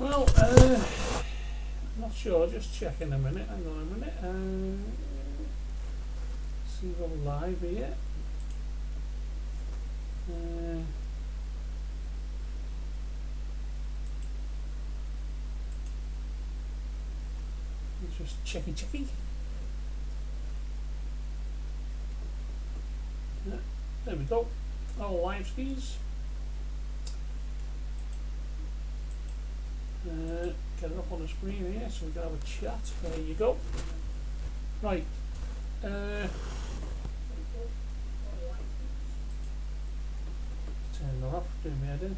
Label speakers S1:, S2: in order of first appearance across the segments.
S1: Well, not sure, just checking a minute, hang on a minute. See if we're live here. Just checky. Yeah, there we go. All live skis. Get it up on the screen here so we can have a chat. There you go. Right. Turn that off. Do me head in.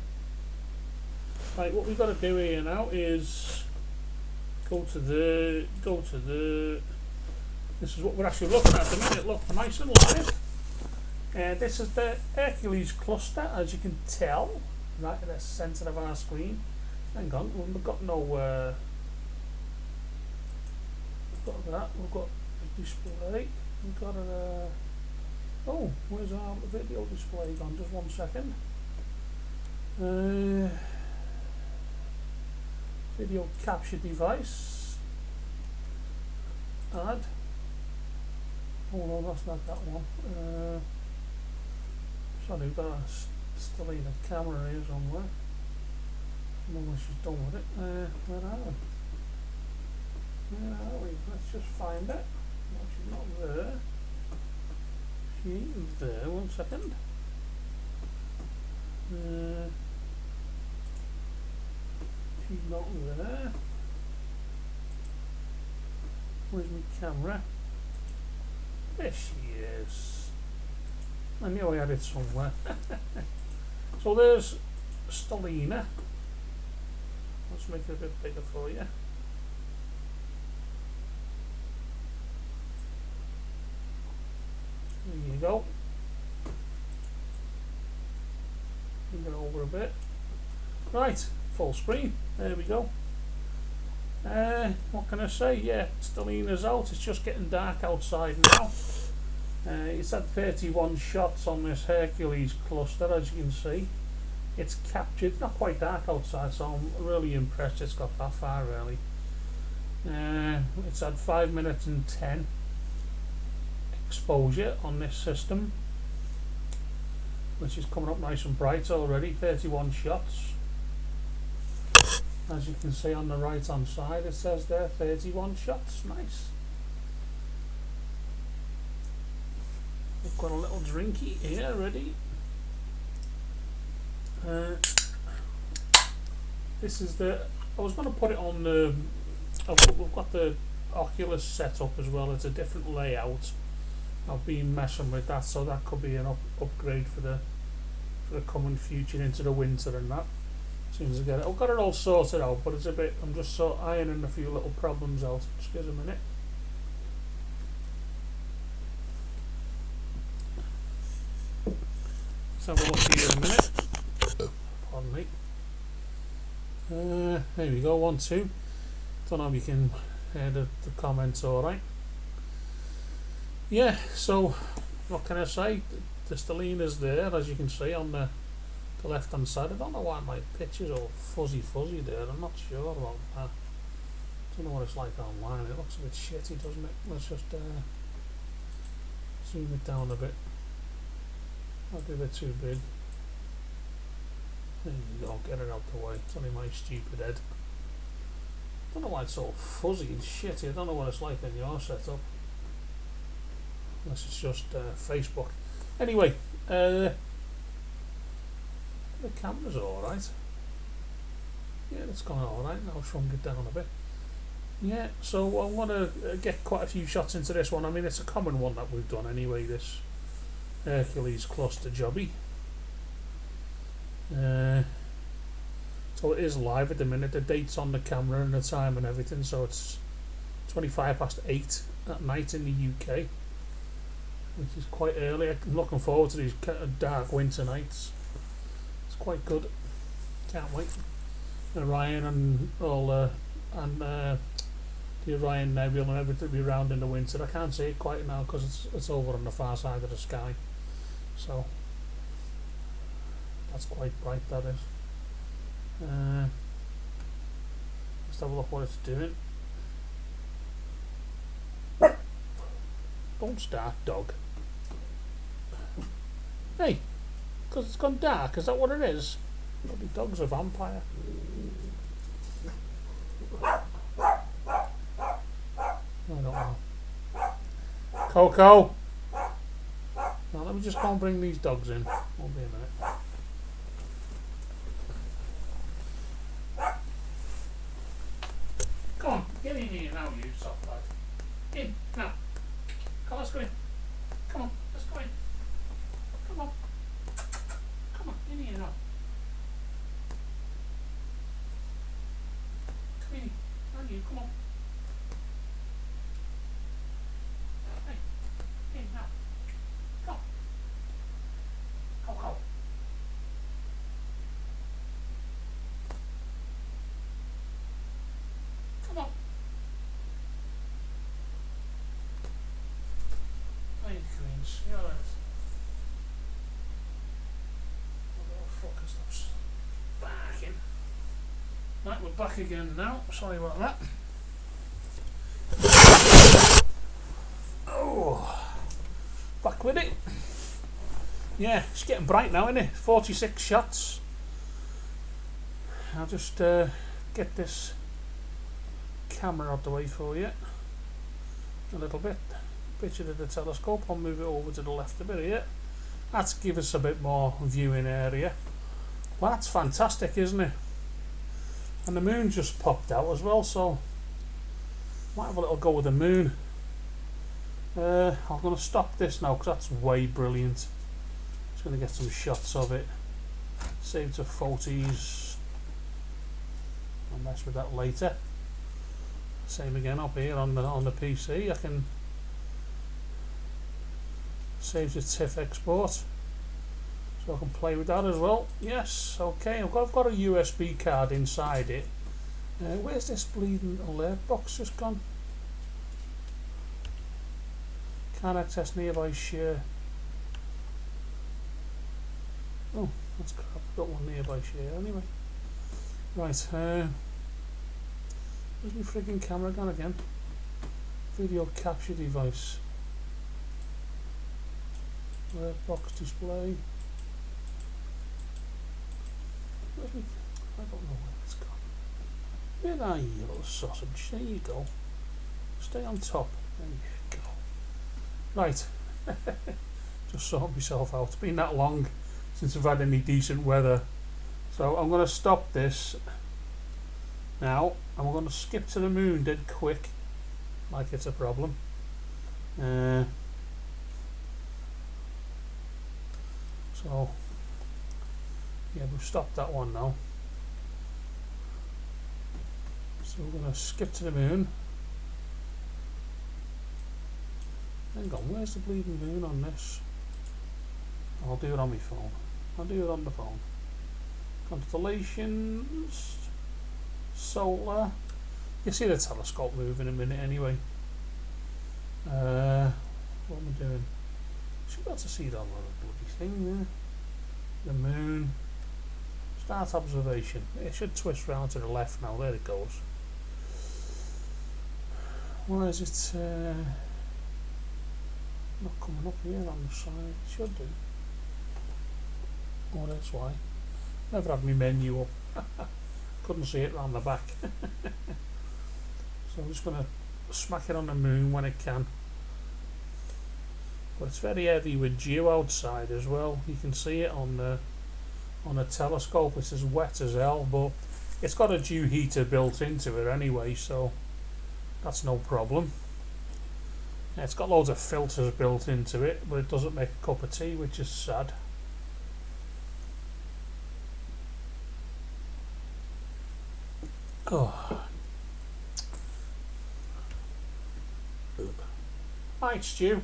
S1: Right. What we've got to do here now is go to the. This is what we're actually looking at the minute. Look, nice and live. This is the Hercules Cluster, as you can tell, right at the centre of our screen. Hang on, we've got no. We've got that. We've got a display. We've got a. Oh, where's our video display gone? Just 1 second. Video capture device. Add. Oh no, that's not that one. Sorry, we've got a STELLINA camera here somewhere. I don't know what she's done with it. Where are we? Let's just find it. No, she's not there. She is there. 1 second. She's not there. Where's my camera? There she is. I knew I had it somewhere. So there's STELLINA. Let's make it a bit bigger for you. There you go. Bring it over a bit. Right, full screen. There we go. What can I say? Yeah, STELLINA's out. It's just getting dark outside now. It's had 31 shots on this Hercules cluster, as you can see. It's captured, not quite dark outside, so I'm really impressed it's got that far really. It's had 5 minutes and 10 exposure on this system, which is coming up nice and bright already. 31 shots. As you can see on the right hand side, it says there 31 shots. Nice. We've got a little drinky here ready. This is the. I was going to put it on the. We've got the Oculus set up as well. It's a different layout. I've been messing with that, so that could be an upgrade for the coming future into the winter and that. As soon as I get it, I've got it all sorted out, but it's a bit. I'm just sort of ironing a few little problems out. Just give us a minute. Let's have a look here in a minute. Pardon me. There we go, 1, 2. Don't know if you can hear the comments alright. Yeah, so what can I say? The STELLINA's there, as you can see on the left hand side. I don't know why my picture's all fuzzy there. I'm not sure about that. Don't know what it's like online. It looks a bit shitty, doesn't it? Let's just zoom it down a bit. Might be a bit too big. There you go, get it out the way. It's only my stupid head. I don't know why it's all fuzzy and shitty. I don't know what it's like in your setup. Unless it's just Facebook. Anyway, the camera's alright. Yeah, it's gone alright. Now I'll shrunk it down a bit. Yeah, so I want to get quite a few shots into this one. I mean, it's a common one that we've done anyway, this Hercules Cluster jobby. So it is live at the minute. The date's on the camera and the time and everything, so it's 8:25 at night in the UK, which is quite early. I'm looking forward to these dark winter nights. It's quite good. Can't wait. Orion and all the Orion Nebula and everything will be around in the winter. I can't see it quite now because it's over on the far side of the sky. So that's quite bright, that is. Let's have a look what it's doing. Don't start, dog. Hey, because it's gone dark, is that what it is? Bloody dog's a vampire. I don't know. Coco! Now let me just go and bring these dogs in. Won't be a minute. Come on, get in here now, you soft lad. In, now. Come on, let's go in. Come on, let's go in. Come on. Come on, in here now. Come in, on you, come on. Hey, in now. Come. Coco. Come on. Hey, Queens, you're right. Fucker stops barking. Right, we're back again now. Sorry about that. Oh, back with it. Yeah, it's getting bright now, isn't it? 46 shots. I'll just get this camera out the way for you a little bit. Picture of the telescope. I'll move it over to the left a bit here. That's give us a bit more viewing area. Well, that's fantastic, isn't it? And the moon just popped out as well, so might have a little go with the moon. I'm going to stop this now because that's way brilliant. Just going to get some shots of it. Save to photos. I'll mess with that later. Same again up here on the PC. I can save to TIFF export, so I can play with that as well. Yes, okay. I've got a USB card inside it. Where's this bleeding alert box just gone? Can't access nearby share. Oh, that's crap. I've got one nearby share anyway. Right. Where's my frigging camera gone again? Video capture device. Box display. Where's me? I don't know where it's gone. Where are you, little sausage? There you go. Stay on top. There you go. Right. Just sort myself out. It's been that long since I've had any decent weather. So I'm going to stop this now. And we're going to skip to the moon dead quick. Like it's a problem. So, yeah, we've stopped that one now. So we're going to skip to the moon. Hang on, where's the bleeding moon on this? I'll do it on my phone. I'll do it on the phone. Constellations, solar. You see the telescope move in a minute anyway. What am I doing? Should be able to see that little bloody thing there. The moon. Start observation. It should twist round to the left now. There it goes. Why is it not coming up here on the side? It should do. Oh, that's why. Never had my menu up. Couldn't see it round the back. So I'm just going to smack it on the moon when it can. But it's very heavy with dew outside as well. You can see it on the telescope. It's as wet as hell, but it's got a dew heater built into it anyway, so that's no problem. It's got loads of filters built into it, but it doesn't make a cup of tea, which is sad. Oh. Hi, Stu.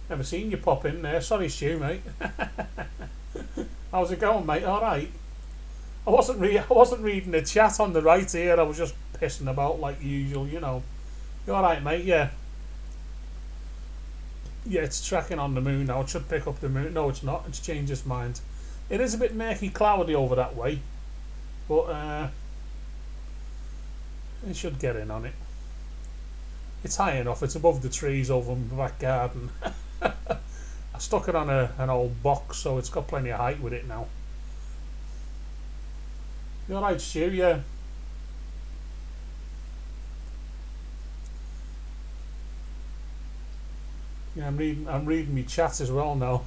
S1: Never seen you pop in there. Sorry, Stu, mate. How's it going, mate? All right. I wasn't reading the chat on the right here. I was just pissing about like usual, you know. You all right, mate? Yeah. Yeah, it's tracking on the moon now. It should pick up the moon. No, it's not. It's changed its mind. It is a bit murky, cloudy over that way, but It should get in on it. It's high enough. It's above the trees over in the back garden. I stuck it on an old box, so it's got plenty of height with it now. You alright, Stu? Yeah. Yeah, I'm reading my chat as well now.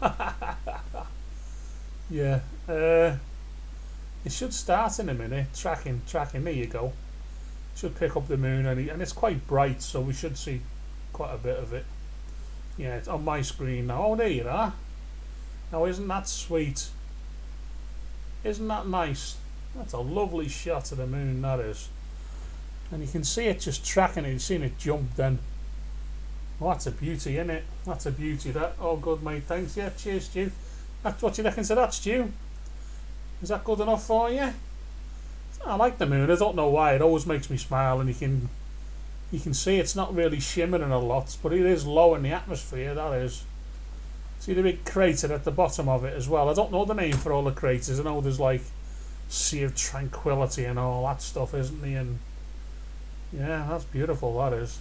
S1: Yeah. It should start in a minute. Tracking. There you go. Should pick up the moon, and it's quite bright, so we should see quite a bit of it. Yeah, it's on my screen now. Oh, there you are. Now, isn't that sweet? Isn't that nice? That's a lovely shot of the moon, that is. And you can see it just tracking it. You've seen it jump then. Oh, that's a beauty, isn't it? That's a beauty, that. Oh, good, mate. Thanks. Yeah, cheers, Stu. That's what you reckon to that, Stu? Is that good enough for you? I like the moon. I don't know why. It always makes me smile, and you can see it's not really shimmering a lot, but it is low in the atmosphere, that is. See the big crater at the bottom of it as well. I don't know the name for all the craters. I know there's like Sea of Tranquility and all that stuff, isn't there? And yeah, that's beautiful, that is.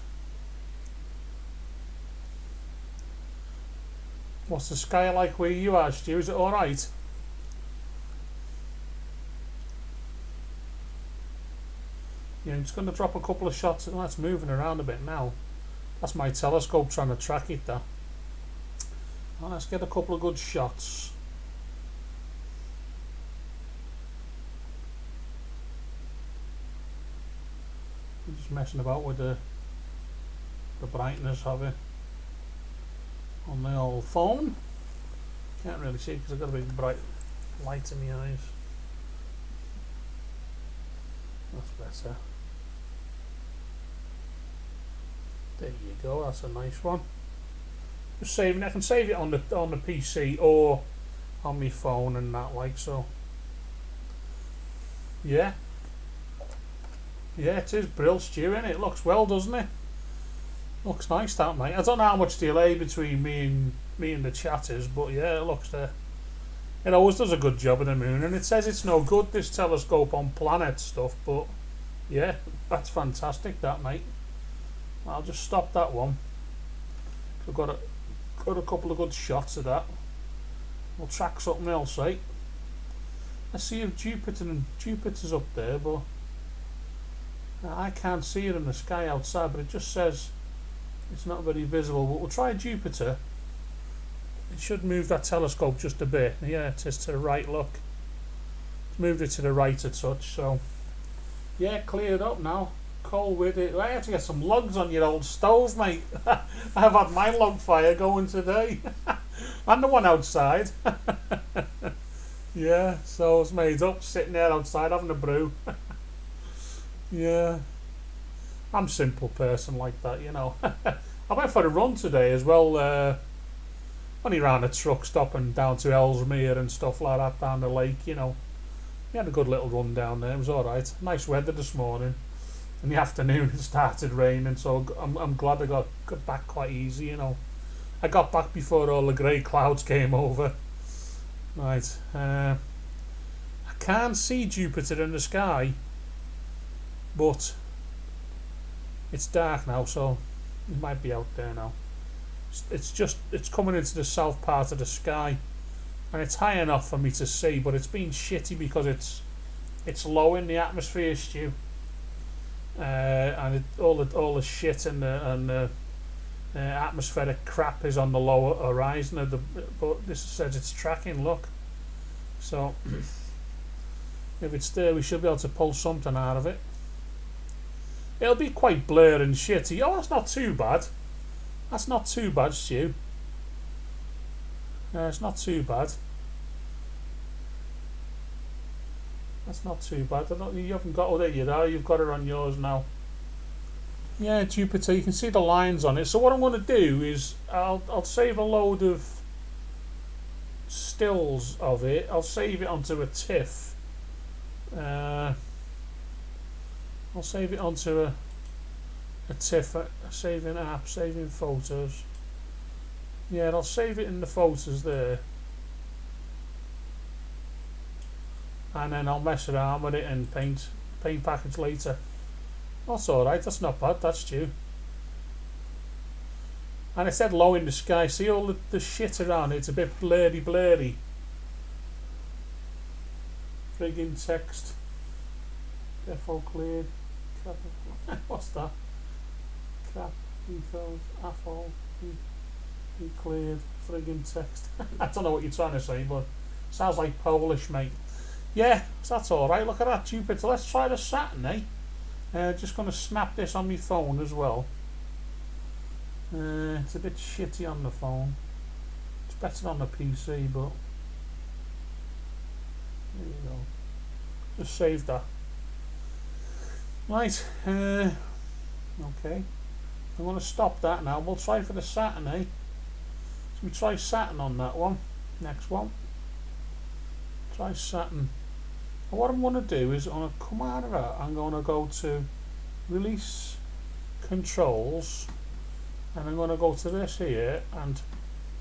S1: What's the sky like where you are, Stu? Is it alright? Yeah, I'm just going to drop a couple of shots. Oh, that's moving around a bit now. That's my telescope trying to track it there. Well, let's get a couple of good shots. I'm just messing about with the brightness of it on the old phone. Can't really see because I've got a big bright light in my eyes. That's better. There you go. That's a nice one. Just saving. I can save it on the PC or on my phone and that, like so. Yeah. Yeah, it is brill, Stu, innit? It looks well, doesn't it? Looks nice, that, mate. I don't know how much delay between me and the chat is, but yeah, it looks there. It always does a good job of the moon, and it says it's no good, this telescope, on planet stuff, but yeah, that's fantastic, that, mate. I'll just stop that one. I've got a couple of good shots of that. We'll track something else, right? I see if Jupiter's up there, but I can't see it in the sky outside, but it just says it's not very visible. But we'll try Jupiter. It should move that telescope just a bit. Yeah, it is to the right, look. It's moved it to the right a touch, so yeah, cleared up now. Cold with it. I have to get some logs on your old stove, mate. I've had my log fire going today. And the one outside. Yeah, so it's made up, sitting there outside having a brew. Yeah. I'm a simple person like that, you know. I went for a run today as well. Only round a truck stop and down to Ellesmere and stuff like that down the lake, you know. We had a good little run down there. It was alright. Nice weather this morning. In the afternoon it started raining, so I'm glad I got back quite easy, you know. I got back before all the grey clouds came over. Right. I can't see Jupiter in the sky, but it's dark now, so it might be out there now. It's coming into the south part of the sky, and it's high enough for me to see, but it's been shitty because it's low in the atmosphere, Stu. And all the shit and the atmospheric crap is on the lower horizon but this says it's tracking, look. So if it's there, we should be able to pull something out of it. It'll be quite blurred and shitty. Oh, that's not too bad. That's not too bad, Stu. It's not too bad. That's not too bad. You haven't got it yet. You've got it on yours now. Yeah, Jupiter. You can see the lines on it. So what I'm going to do is I'll save a load of stills of it. I'll save it onto a TIFF. I'll save it onto a TIFF. Saving app. Saving photos. Yeah, I'll save it in the photos there. And then I'll mess around with it and paint package later. That's alright, that's not bad, that's due. And it said low in the sky. See all the shit around it? It's a bit blurry. Friggin' text. Defo cleared. What's that? Crap. Affo. He cleared. Friggin' text. I don't know what you're trying to say, but sounds like Polish, mate. Yeah, that's alright. Look at that, Jupiter. Let's try the Saturn, eh? Just going to snap this on my phone as well. It's a bit shitty on the phone. It's better on the PC, but there you go. Just save that. Right. Okay. I'm going to stop that now. We'll try for the Saturn, eh? So we try Saturn on that one. Next one. Try Saturn. And what I'm going to do is I'm going to come out of that. I'm going to go to Release Controls. And I'm going to go to this here, and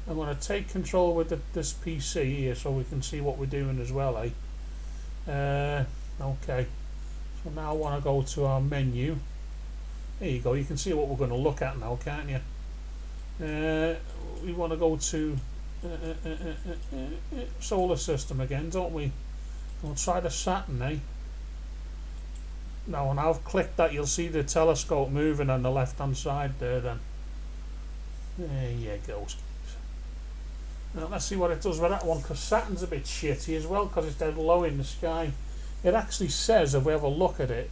S1: I'm going to take control with this PC here so we can see what we're doing as well, eh? Okay, so now I want to go to our menu. There you go, you can see what we're going to look at now, can't you? We want to go to solar system again, don't we? We'll try the Saturn, eh? Now when I've clicked that, you'll see the telescope moving on the left hand side there then. There you go. Now let's see what it does with that one, because Saturn's a bit shitty as well because it's dead low in the sky. It actually says, if we have a look at it,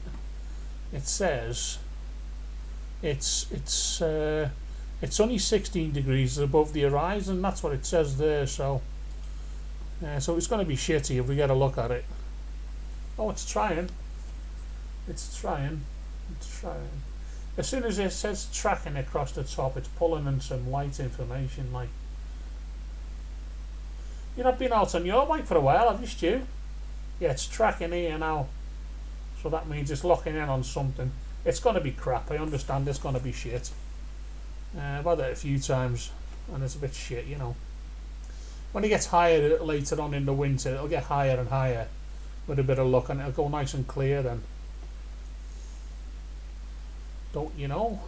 S1: it says it's only 16 degrees above the horizon. That's what it says there. So it's going to be shitty if we get a look at it. Oh, it's trying. It's trying. As soon as it says tracking across the top, it's pulling in some light information. Like, you've not been out on your bike for a while, have you, Stu? Yeah, it's tracking here now. So that means it's locking in on something. It's going to be crap, I understand it's going to be shit. I've had it a few times and it's a bit shit, you know. When it gets higher later on in the winter, it'll get higher and higher with a bit of luck and it'll go nice and clear then. Don't you know?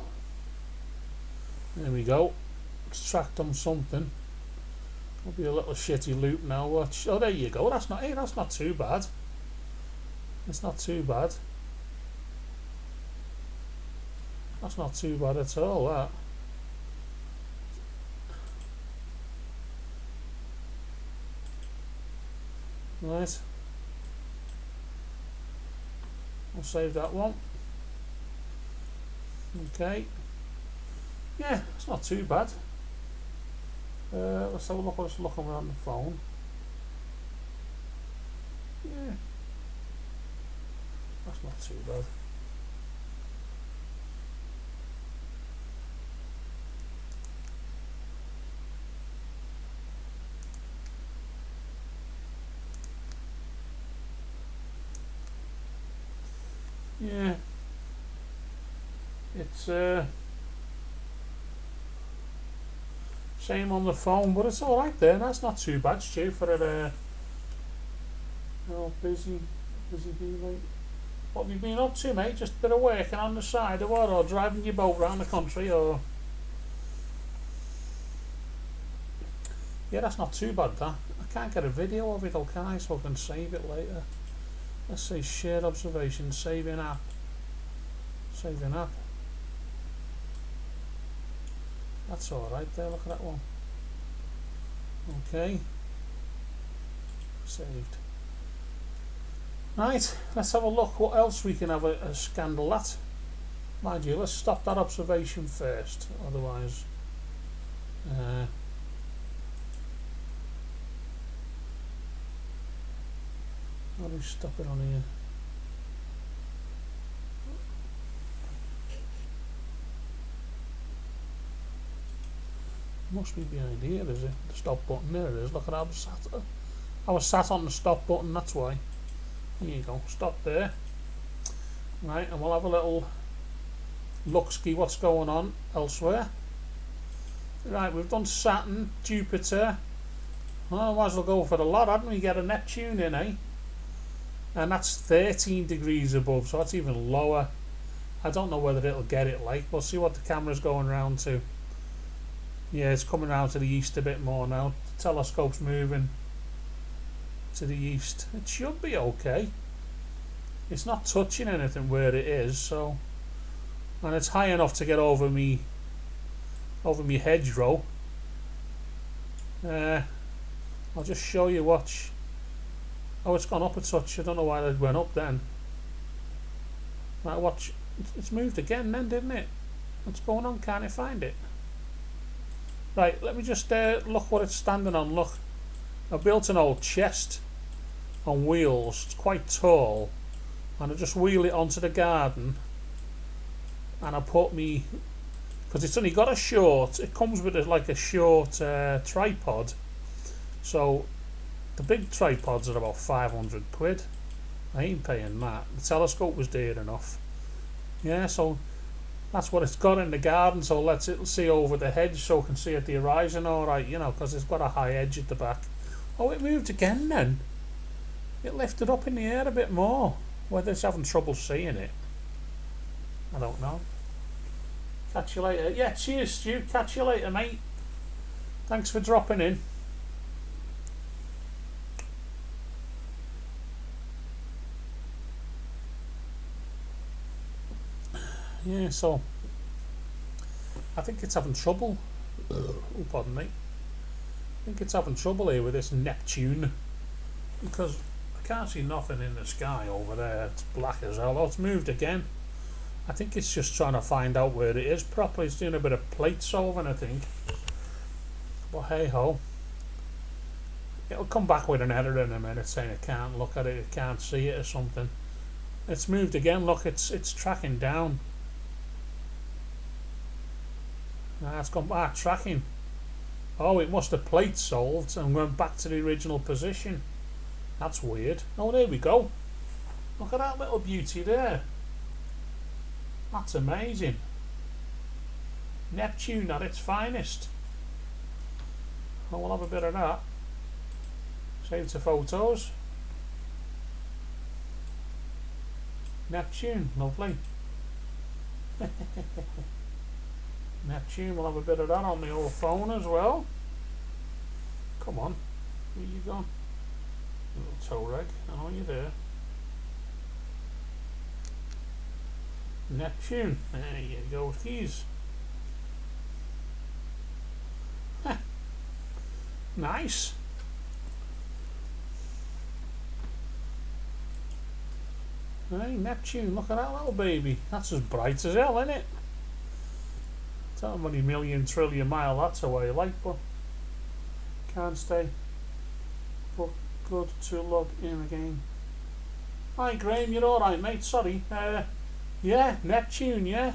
S1: There we go. It's tracked on something. It'll be a little shitty loop now. Watch. Oh, there you go. That's not too bad. It's not too bad. That's not too bad at all, that. Right. I'll save that one. Okay. Yeah, it's not too bad. Let's have a look what's looking on the phone. Yeah. That's not too bad. Yeah. It's same on the phone, but it's alright there. That's not too bad, Stu, for a busy bee, mate. What have you been up to, mate? Just a bit of working on the side or what, or driving your boat around the country, or? Yeah, that's not too bad, that. I can't get a video of it, though, can I? So I can save it later. Let's say shared observation, saving app. Saving app. That's alright there, look at that one. Okay. Saved. Right, let's have a look what else we can have a scandal at. Mind you, let's stop that observation first, otherwise how do we stop it on here? Must be behind here, is it? The stop button, there it is. Look at how I was sat on the stop button, that's why. There you go, stop there. Right, and we'll have a little look-ski what's going on elsewhere. Right, we've done Saturn, Jupiter. Well, might as well go for the lot, hadn't we? Get a Neptune in, eh? And that's 13 degrees above, so that's even lower. I don't know whether it'll get it. Like, we'll see what the camera's going round to. Yeah, it's coming round to the east a bit more now. The telescope's moving to the east. It should be okay. It's not touching anything where it is, so, and it's high enough to get over me hedgerow. I'll just show you. Watch. Oh, it's gone up a touch. I don't know why it went up then. Right, watch. It's moved again then, didn't it? What's going on? Can't I find it? Right, let me just look what it's standing on. Look, I built an old chest on wheels. It's quite tall, and I just wheel it onto the garden, and I put me, because it's only got a short, it comes with like a short tripod, so the big tripods are about 500 quid. I ain't paying that. The telescope was dear enough. Yeah, so that's what it's got in the garden, so lets it see over the hedge so it can see at the horizon alright, you know, because it's got a high edge at the back. Oh, it moved again then. It lifted up in the air a bit more. Whether it's having trouble seeing it, I don't know. Catch you later. Yeah, cheers Stu, catch you later mate. Thanks for dropping in. Yeah, so I think it's having trouble. Oh, pardon me. I think it's having trouble here with this Neptune, because I can't see nothing in the sky over there. It's black as hell. Oh, it's moved again. I think it's just trying to find out where it is properly. It's doing a bit of plate solving, I think. But hey ho. It'll come back with an error in a minute saying it can't look at it, it can't see it or something. It's moved again. Look, it's tracking down. It's gone back tracking. Oh, it must have plate solved and went back to the original position. That's weird. Oh, there we go. Look at that little beauty there. That's amazing. Neptune at its finest. Oh, we'll have a bit of that. Save to photos. Neptune, lovely. Neptune, we'll have a bit of that on the old phone as well. Come on, where you gone? Little toe rag, oh you there. Neptune, there you go, keys. Nice. Hey, Neptune, look at that little baby. That's as bright as hell, isn't it? I don't know how many million trillion mile that's away, like, but can't stay. But good to log in again. Hi Graham, you're alright mate, sorry. Yeah, Neptune, yeah.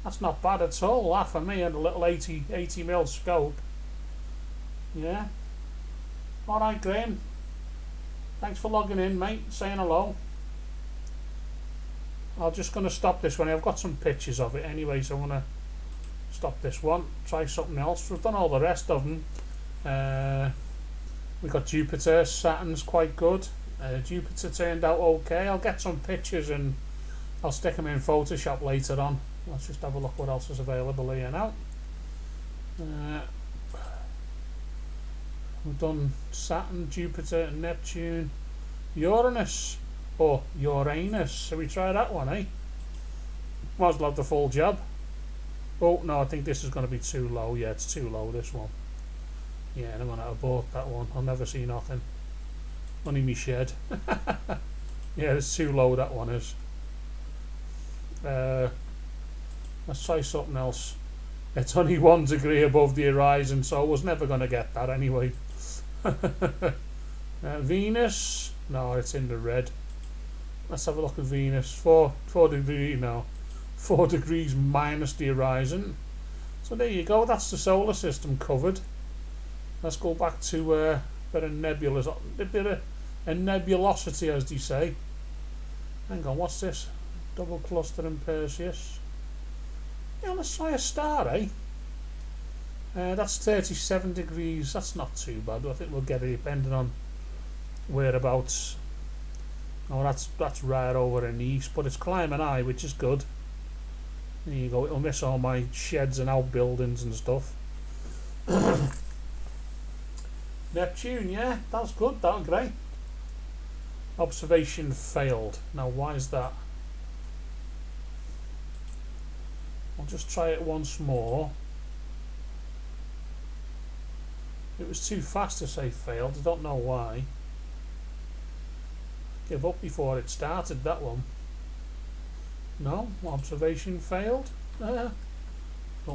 S1: That's not bad at all, that for me, and a little 80mm scope. Yeah. Alright Graham. Thanks for logging in mate, saying hello. I'm just going to stop this one. I've got some pictures of it anyway, so I'm going to stop this one, try something else. We've done all the rest of them. We've got Jupiter. Saturn's quite good. Jupiter turned out okay. I'll get some pictures and I'll stick them in Photoshop later on. Let's just have a look what else is available here now. We've done Saturn, Jupiter, Neptune, Uranus. Or Uranus. So we try that one, eh? Might as well have the full job. Oh no, I think this is going to be too low. Yeah, it's too low, this one. Yeah, I'm going to abort that one. I'll never see nothing. Only me shed. Yeah, it's too low, that one is. Let's try something else. It's only 1 degree above the horizon, so I was never going to get that anyway. Venus. No, it's in the red. Let's have a look at Venus. 4 degrees now. 4 degrees minus the horizon. So there you go. That's the solar system covered. Let's go back to a bit of nebulas, a bit of a nebulosity, as they say. Hang on, what's this? Double cluster in Perseus. Yeah, let's try a star, eh? That's 37 degrees. That's not too bad. I think we'll get it depending on whereabouts Oh, that's right over in the east, but it's climbing high, which is good. There you go. It'll miss all my sheds and outbuildings and stuff. Neptune, yeah, that's good. That's great. Observation failed. Now, why is that? I'll just try it once more. It was too fast to say failed. I don't know why. Give up before it started, that one. No, observation failed. Don't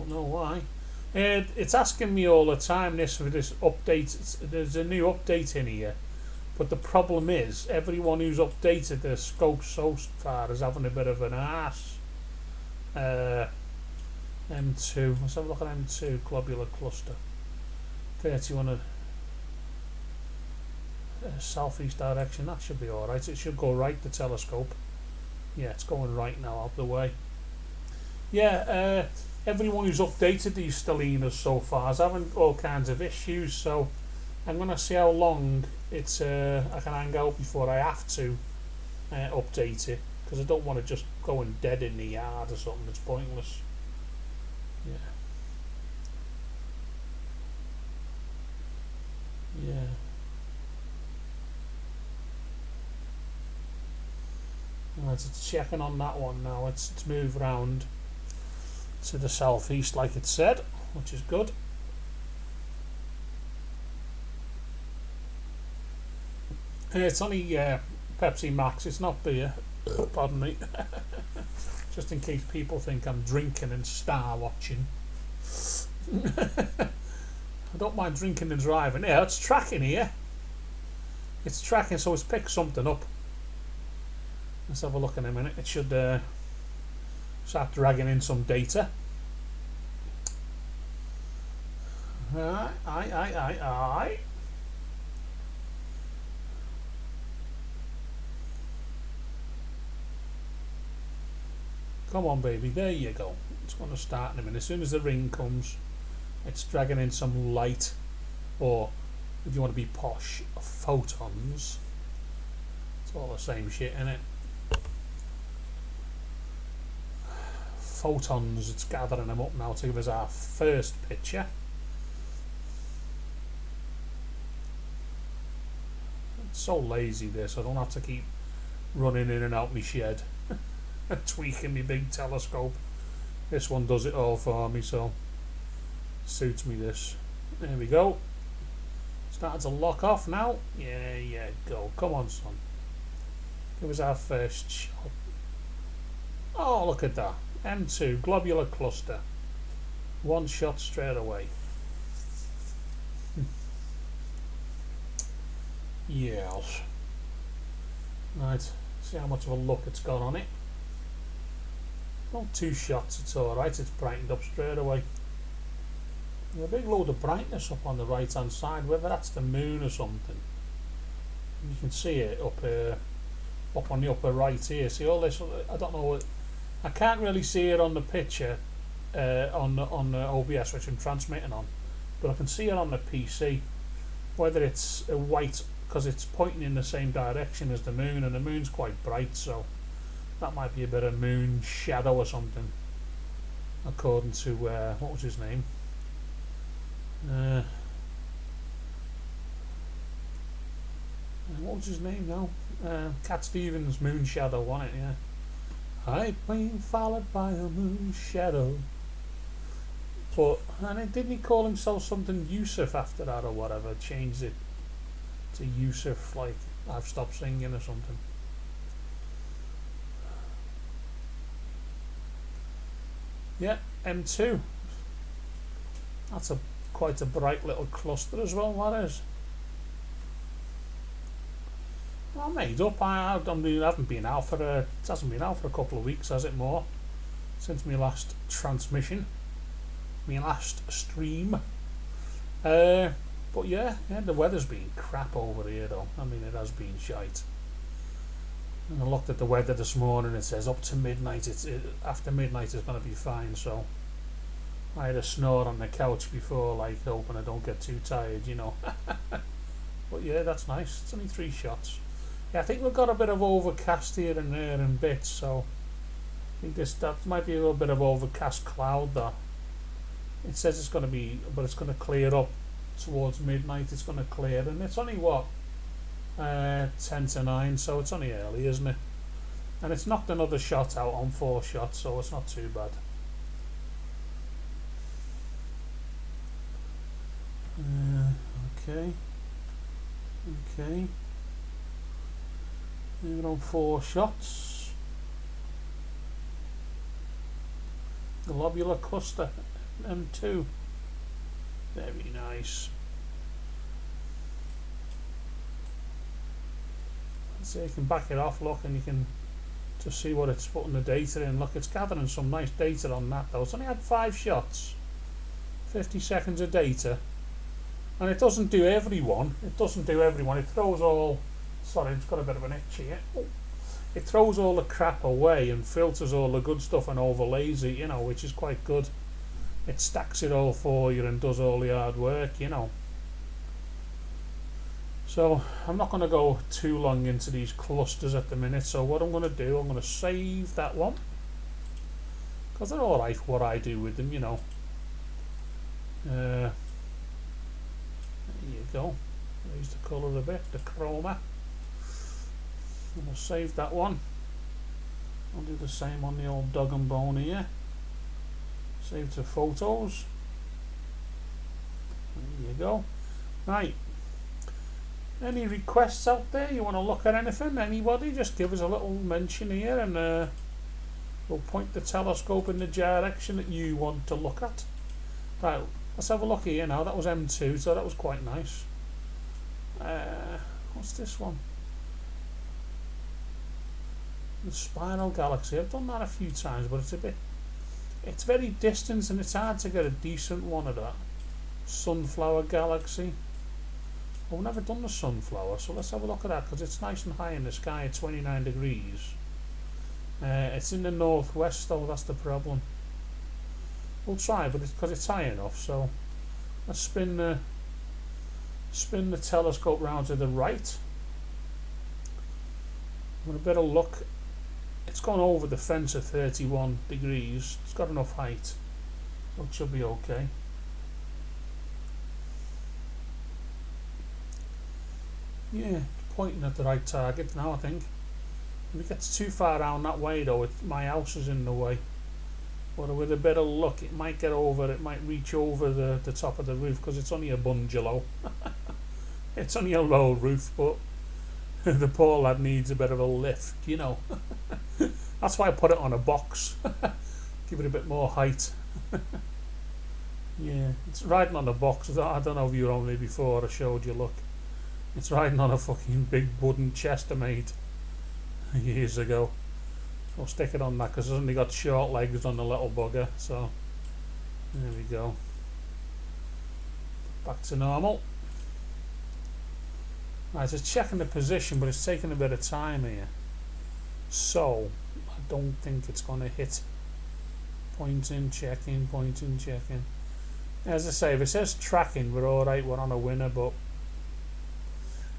S1: know why. It's asking me all the time this for this update. There's a new update in here, but the problem is everyone who's updated their scope so far is having a bit of an arse. M2. Let's have a look at M2 Globular Cluster. 31 southeast direction. That should be all right. It should go right. The telescope. Yeah, it's going right now, out the way. Yeah, everyone who's updated these Stellinas so far is having all kinds of issues, so I'm going to see how long it's I can hang out before I have to update it, because I don't want to just go and dead in the yard or something. It's pointless. Yeah. Yeah. Right, it's checking on that one now. It's moved round to the southeast like it said, which is good. It's only Pepsi Max, it's not beer. Pardon me. Just in case people think I'm drinking and star watching. I don't mind drinking and driving. Yeah, it's tracking here. It's tracking, so it's picked something up. Let's have a look in a minute. It should start dragging in some data. Aye. Come on, baby. There you go. It's going to start in a minute. As soon as the ring comes, it's dragging in some light, or if you want to be posh, photons. It's all the same shit, isn't it? Photons, it's gathering them up now to give us our first picture. It's so lazy this, I don't have to keep running in and out my shed and tweaking my big telescope. This one does it all for me, so suits me this. There we go. Starting to lock off now. Yeah, go. Come on, son. Give us our first shot. Oh, look at that. M2 Globular Cluster. One shot straight away. Yes. Right, see how much of a look it's got on it. Not 2 shots, it's alright, it's brightened up straight away. There's a big load of brightness up on the right hand side, whether that's the moon or something. You can see it up on the upper right here. See all this? I don't know what. I can't really see it on the picture on the OBS, which I'm transmitting on, but I can see it on the PC. Whether it's white because it's pointing in the same direction as the moon, and the moon's quite bright, so that might be a bit of moon shadow or something, according to what was his name? What was his name now? Cat Stevens' moon shadow, wasn't it? Yeah. I've been followed by a moon shadow. But didn't he call himself something Yusuf after that or whatever? Changed it to Yusuf, like I've stopped singing or something. Yeah, M2. That's quite a bright little cluster as well, that is. Well, made up. I haven't been out for it hasn't been out for a couple of weeks, has it? More since my last transmission, my last stream. But yeah, the weather's been crap over here though. I mean, it has been shite. And I looked at the weather this morning. It says up to midnight. After midnight it's going to be fine. So I had a snore on the couch before, like hoping I don't get too tired, you know. But yeah, that's nice. It's only 3 shots. Yeah, I think we've got a bit of overcast here and there in bits, so I think that might be a little bit of overcast cloud there. It says it's going to be, but it's going to clear up towards midnight. It's going to clear, and it's only what 10 to 9, so it's only early, isn't it? And it's knocked another shot out on 4 shots, so it's not too bad. Okay. Moving on 4 shots. Globular Cluster M2. Very nice. So you can back it off, look, and you can just see what it's putting the data in. Look, it's gathering some nice data on that though. It's only had 5 shots, 50 seconds of data, and it doesn't do everyone. It throws all, sorry, it's got a bit of an itch here. It throws all the crap away and filters all the good stuff and overlays it, you know, which is quite good. It stacks it all for you and does all the hard work, you know. So I'm not going to go too long into these clusters at the minute, so what I'm going to do, I'm going to save that one, because they're alright for what I do with them, you know. There you go. Raise the colour a bit, the chroma. I'm going to save that one. I'll do the same on the old dog and bone here. Save to photos. There you go. Right. Any requests out there? You want to look at anything? Anybody? Just give us a little mention here, and we'll point the telescope in the direction that you want to look at. Right, let's have a look here now. That was M2, so that was quite nice. What's this one? The Spiral Galaxy. I've done that a few times, but it's very distant, and it's hard to get a decent one of that. Sunflower Galaxy. I've never done the sunflower, so let's have a look at that, because it's nice and high in the sky at 29 degrees. It's in the northwest though, that's the problem. We'll try, but it's because it's high enough, so let's spin the telescope round to the right. With a bit of luck, it's gone over the fence at 31 degrees. It's got enough height, so it should be okay. Yeah, pointing at the right target now, I think. If it gets too far down that way though, my house is in the way. But with a bit of luck, it might get over, it might reach over the top of the roof, because it's only a bungalow. It's only a low roof, but the poor lad needs a bit of a lift, you know. That's why I put it on a box. Give it a bit more height. Yeah, it's riding on a box. I don't know if you were on me before, I showed you, look. It's riding on a fucking big wooden chest I made years ago. I'll stick it on that because it's only got short legs on the little bugger. So there we go. Back to normal. Right, it's checking the position, but it's taking a bit of time here. So I don't think it's going to hit. Pointing, checking, pointing, checking. As I say, if it says tracking, we're alright, we're on a winner, but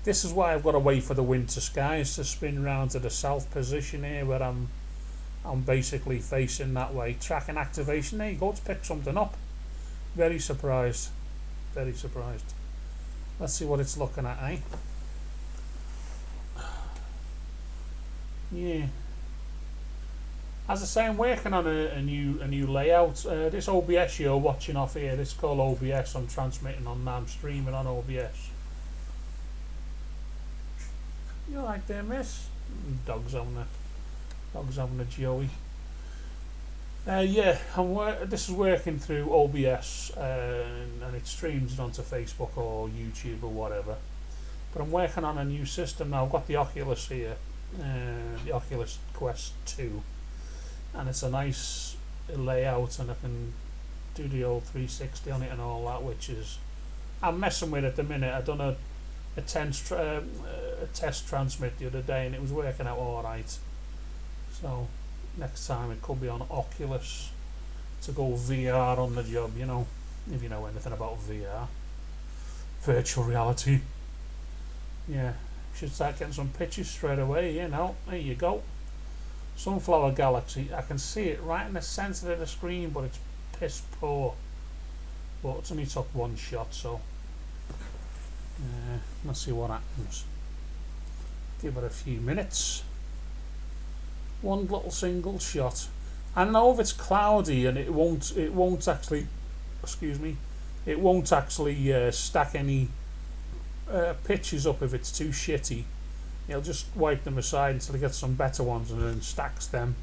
S1: this is why I've got to wait for the winter skies to spin round to the south position here, where I'm basically facing that way. Tracking activation, there you go, to pick something up. Very surprised. Very surprised. Let's see what it's looking at, eh? Yeah. As I say, I'm working on a new layout. This OBS you're watching off here, this is called OBS. I'm transmitting on that. I'm streaming on OBS. You alright there, miss? Dog's having a Joey. Yeah, this is working through OBS, and it streams onto Facebook or YouTube or whatever. But I'm working on a new system now. I've got the Oculus here, the Oculus Quest 2, and it's a nice layout, and I can do the old 360 on it and all that, which is I'm messing with at the minute. I done a test transmit the other day, and it was working out alright. So next time it could be on Oculus to go VR on the job, you know, if you know anything about VR, virtual reality. Yeah, Should start getting some pictures straight away, you know. There you go. Sunflower galaxy. I can see it right in the centre of the screen, but it's piss poor. But it's only took one shot, so let's see what happens. Give it a few minutes. One little single shot. I know if it's cloudy and it won't actually, excuse me, it won't actually stack any pictures up if it's too shitty. He'll just wipe them aside until he gets some better ones and then stacks them.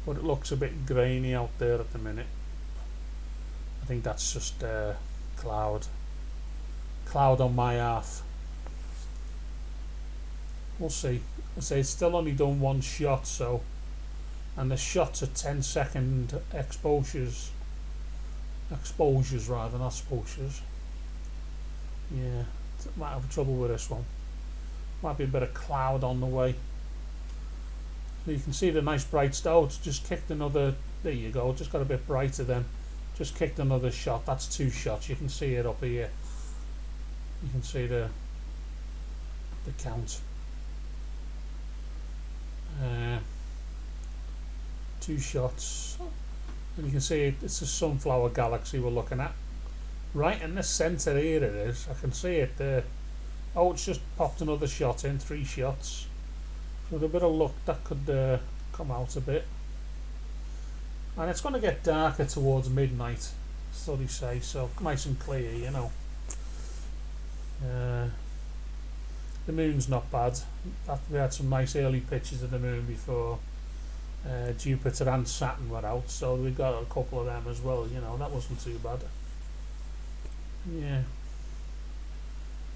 S1: But it looks a bit grainy out there at the minute. I think that's just cloud on my half. We'll see. I say it's still only done one shot, so, and the shots are 10-second exposures rather, not exposures. Yeah, might have trouble with this one. Might be a bit of cloud on the way. So you can see the nice bright star. It's just kicked another. There you go. Just got a bit brighter then. Just kicked another shot. That's 2 shots. You can see it up here. You can see the count. 2 shots. And you can see it's a sunflower galaxy we're looking at. Right in the centre here it is. I can see it there. Oh, it's just popped another shot in. 3 shots. With a bit of luck that could come out a bit. And it's going to get darker towards midnight, so they say, so nice and clear, you know. The moon's not bad. We had some nice early pictures of the moon before Jupiter and Saturn were out, so we got a couple of them as well, you know. That wasn't too bad. Yeah.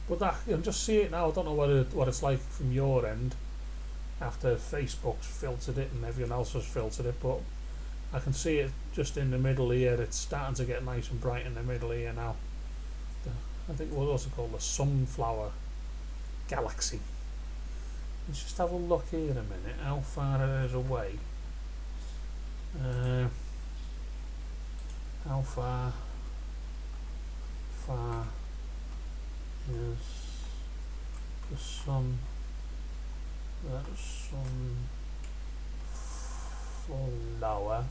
S1: But that, you can just see it now. I don't know what it's like from your end after Facebook's filtered it and everyone else has filtered it, but I can see it just in the middle here. It's starting to get nice and bright in the middle here now. I think it was also called the sunflower galaxy. Let's just have a look here a minute how far it is away. How far is the sun? That sunflower.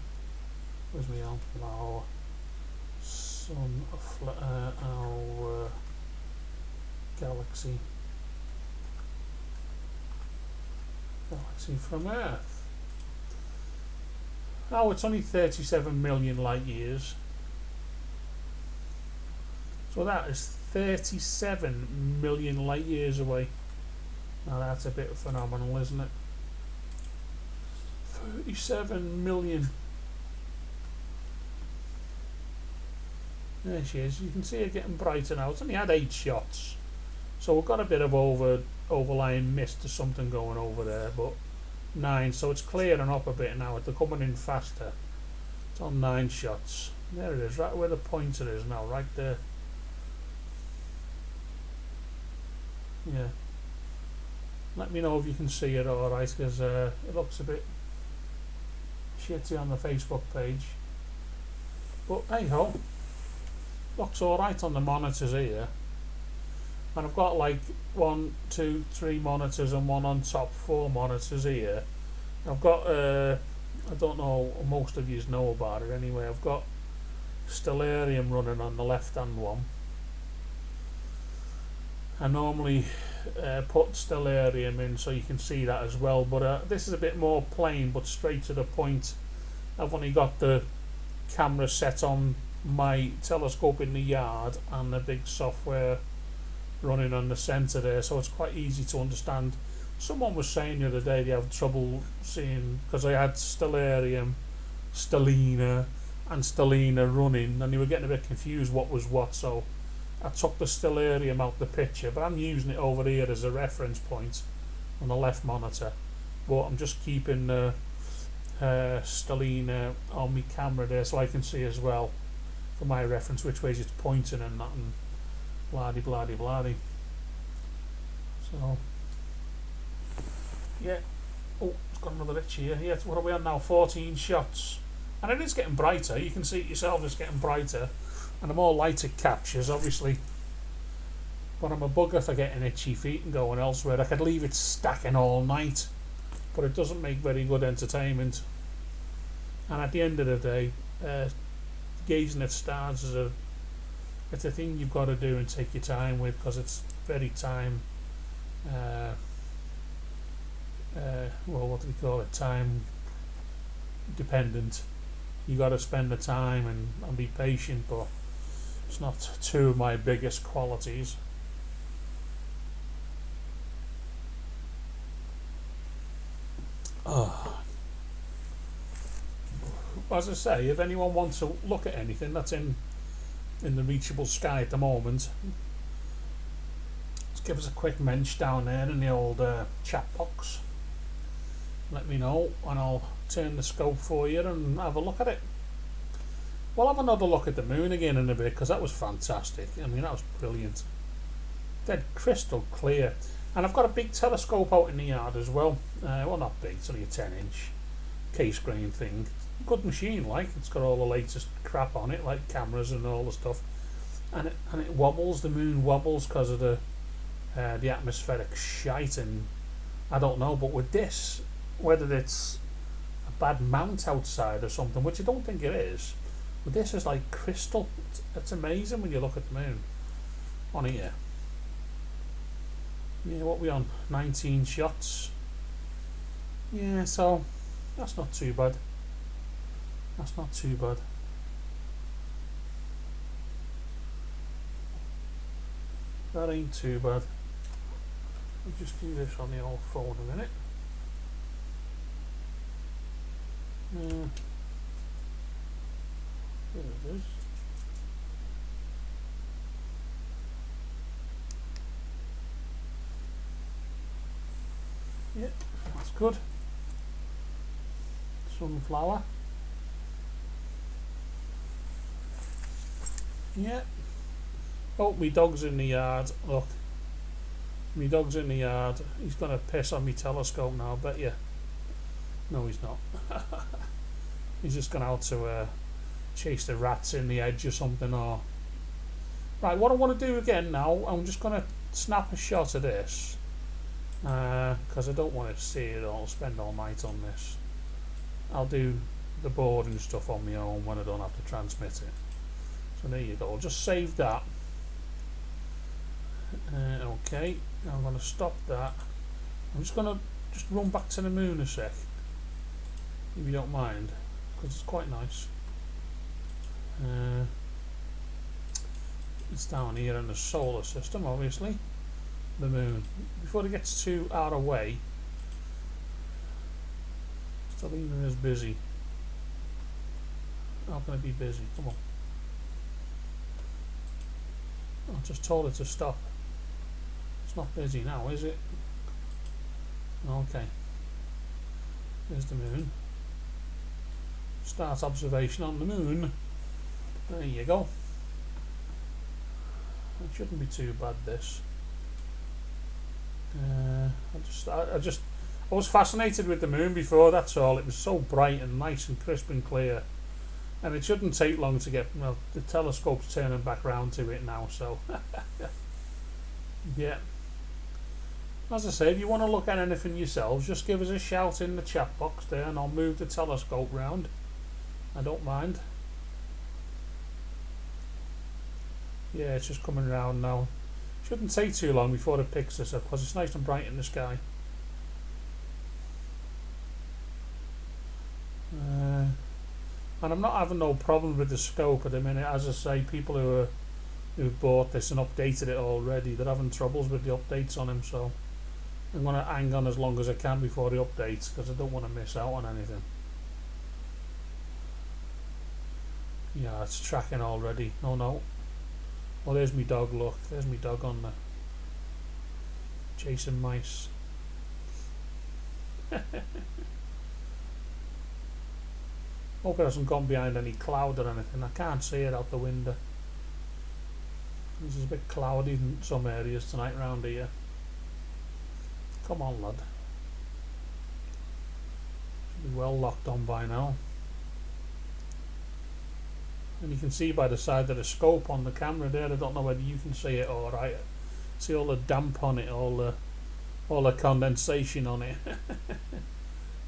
S1: Where's my sunflower? Our galaxy from Earth. Oh, it's only 37 million light years. So that is 37 million light years away. Now that's a bit phenomenal, isn't it? 37 million. There she is. You can see her getting brighter now. It's only had 8 shots. So we've got a bit of overlying mist or something going over there, but 9. So it's clearing up a bit now. They're coming in faster. It's on 9 shots. There it is, right where the pointer is now, right there. Yeah. Let me know if you can see it alright, because it looks a bit shitty on the Facebook page. But hey ho, looks alright on the monitors here. And I've got like 1, 2, 3 monitors and one on top 4 monitors here. I've got, I don't know, most of you know about it anyway, I've got Stellarium running on the left hand one. I normally put Stellarium in so you can see that as well, but this is a bit more plain but straight to the point. I've only got the camera set on my telescope in the yard and the big software running on the centre there, so it's quite easy to understand. Someone was saying the other day they have trouble seeing, because I had Stellarium, STELLINA and STELLINA running, and they were getting a bit confused what was what, so I took the Stellarium out the picture, but I'm using it over here as a reference point on the left monitor, but I'm just keeping the STELLINA on my camera there so I can see as well for my reference which ways it's pointing and nothing blah-de blah-de blah-de. So yeah, oh, it's got another itch here. Yeah, what are we on now? 14 shots, and it is getting brighter. You can see it yourself, it's getting brighter, and the more light it captures, obviously But I'm a bugger for getting itchy feet and going elsewhere. I could leave it stacking all night, but it doesn't make very good entertainment. And at the end of the day, gazing at stars is it's a thing you've got to do and take your time with, because it's very time well, what do we call it, time dependent. You got to spend the time and be patient, but it's not two of my biggest qualities. As I say, if anyone wants to look at anything that's in the reachable sky at the moment, just give us a quick mensch down there in the old chat box. Let me know and I'll turn the scope for you and have a look at it. We'll have another look at the moon again in a bit, because that was fantastic. I mean, that was brilliant. Dead crystal clear. And I've got a big telescope out in the yard as well. Well, not big, it's only a 10-inch case grain thing. Good machine, like. It's got all the latest crap on it, like cameras and all the stuff. And it wobbles, the moon wobbles because of the atmospheric shite, and I don't know, but with this, whether it's a bad mount outside or something, which I don't think it is, but this is like crystal. It's amazing when you look at the moon on here. Yeah, what we on? 19 shots. Yeah, so that's not too bad. That's not too bad. That ain't too bad. I'll just do this on the old phone a minute. There it is. Yeah, that's good. Sunflower. Yeah. Oh, my dog's in the yard. Look. My dog's in the yard. He's going to piss on my telescope now, I bet you. No, he's not. He's just gone out to chase the rats in the edge or something. Or right, what I want to do again now, I'm just going to snap a shot of this. Because I don't want to see it all, spend all night on this. I'll do the board and stuff on my own when I don't have to transmit it. So there you go, I'll just save that. Okay, now I'm going to stop that. I'm just going to run back to the moon a sec, if you don't mind, because it's quite nice. It's down here in the solar system, obviously. The moon. Before it gets too out of way, STELLINA is busy. How can it be busy? Come on. I just told it to stop. It's not busy now, is it? Okay. There's the moon. Start observation on the moon. There you go. It shouldn't be too bad, this. I was fascinated with the moon before, that's all. It was so bright and nice and crisp and clear, and it shouldn't take long to get, well, the telescope's turning back round to it now, so yeah. As I say, if you want to look at anything yourselves, just give us a shout in the chat box there and I'll move the telescope round. I don't mind. Yeah, it's just coming round now. Shouldn't take too long before it picks this up, because it's nice and bright in the sky. And I'm not having no problem with the scope at the minute. As I say, people who've bought this and updated it already, they're having troubles with the updates on him, so I'm going to hang on as long as I can before the updates, because I don't want to miss out on anything. Yeah, it's tracking already. Oh no. Oh, there's me dog, look. There's me dog on the chasing mice. Hope it hasn't gone behind any cloud or anything. I can't see it out the window. This is a bit cloudy in some areas tonight round here. Come on, lad. Should be well locked on by now. And you can see by the side of the scope on the camera there, I don't know whether you can see it alright. See all the damp on it, all the condensation on it.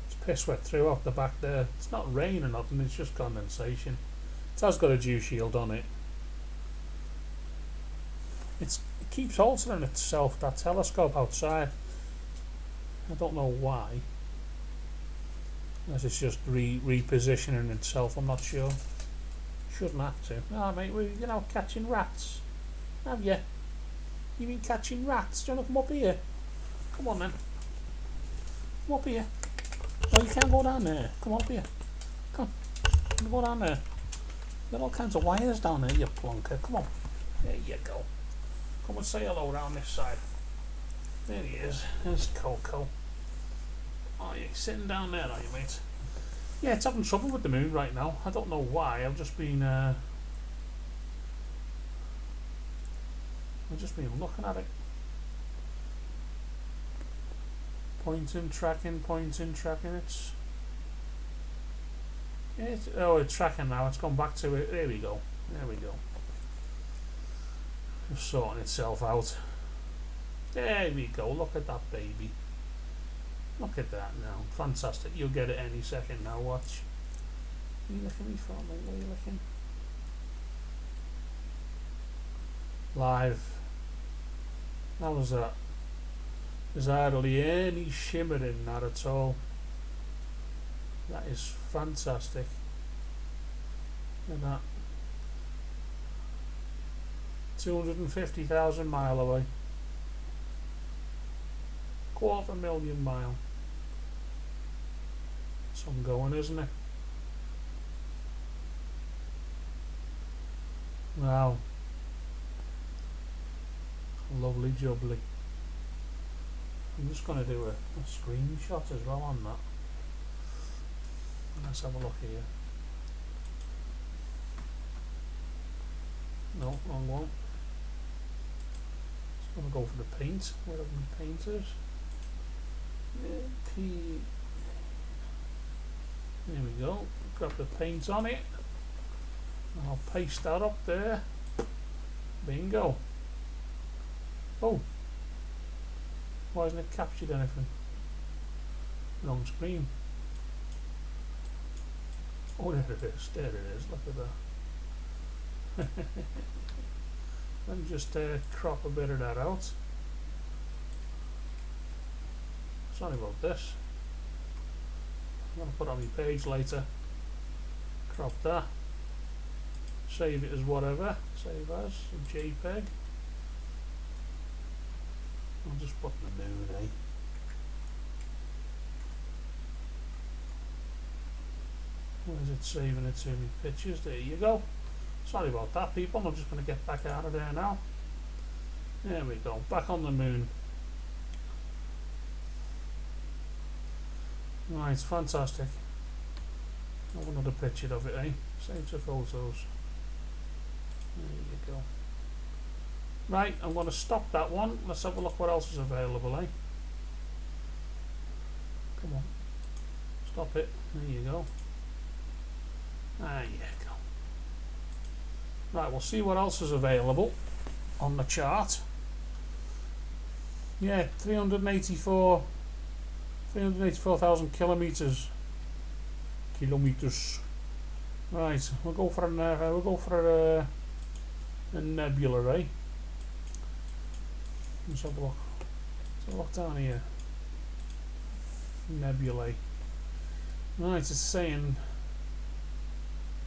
S1: It's piss wet throughout the back there. It's not rain or nothing, it's just condensation. It has got a dew shield on it. It keeps altering itself, that telescope outside. I don't know why. Unless it's just repositioning itself, I'm not sure. Shouldn't have to. Ah, mate, we're catching rats. Have you? You been catching rats? Do you want to come up here? Come on then. Come up here. Oh, you can't go down there. Come up here. Come. Go down there. There are all kinds of wires down there, you plonker. Come on. There you go. Come and say hello around this side. There he is. There's Coco. Oh, you're sitting down there, are you, mate? Yeah, it's having trouble with the moon right now. I don't know why. I've just been looking at it. Pointing, tracking. It's tracking now. It's gone back to it. There we go. Just sorting itself out. There we go. Look at that baby. Look at that now. Fantastic. You'll get it any second now. Watch. Are you licking me for me? What are you licking? Live. How was that? There's hardly any shimmer in that at all. That is fantastic. Look at that. 250,000 miles away. 250,000 miles. Some going, isn't it? Wow. Lovely jubbly. I'm just going to do a screenshot as well on that. Let's have a look here. No, wrong one. Just going to go for the paint. Where are the painters? There we go. Grab the paint on it. And I'll paste that up there. Bingo. Oh. Why hasn't it captured anything? Wrong screen. Oh, there it is. There it is. Look at that. Let me just crop a bit of that out. Sorry about this. I'm going to put it on my page later. Crop that. Save it as whatever. Save as a JPEG. I'll just put the moon, eh? Where's it saving it to me pictures? There you go. Sorry about that, people. I'm just going to get back out of there now. There we go. Back on the moon. Right, fantastic. Have another picture of it, eh? Save to photos. There you go. Right, I'm going to stop that one. Let's have a look what else is available, eh? Come on. Stop it. There you go. There you go. Right, we'll see what else is available on the chart. Yeah, 384,000 kilometers. Right, we'll go for a nebula, eh? Let's have a look. Let's have a look down here. Nebulae. Right, it's saying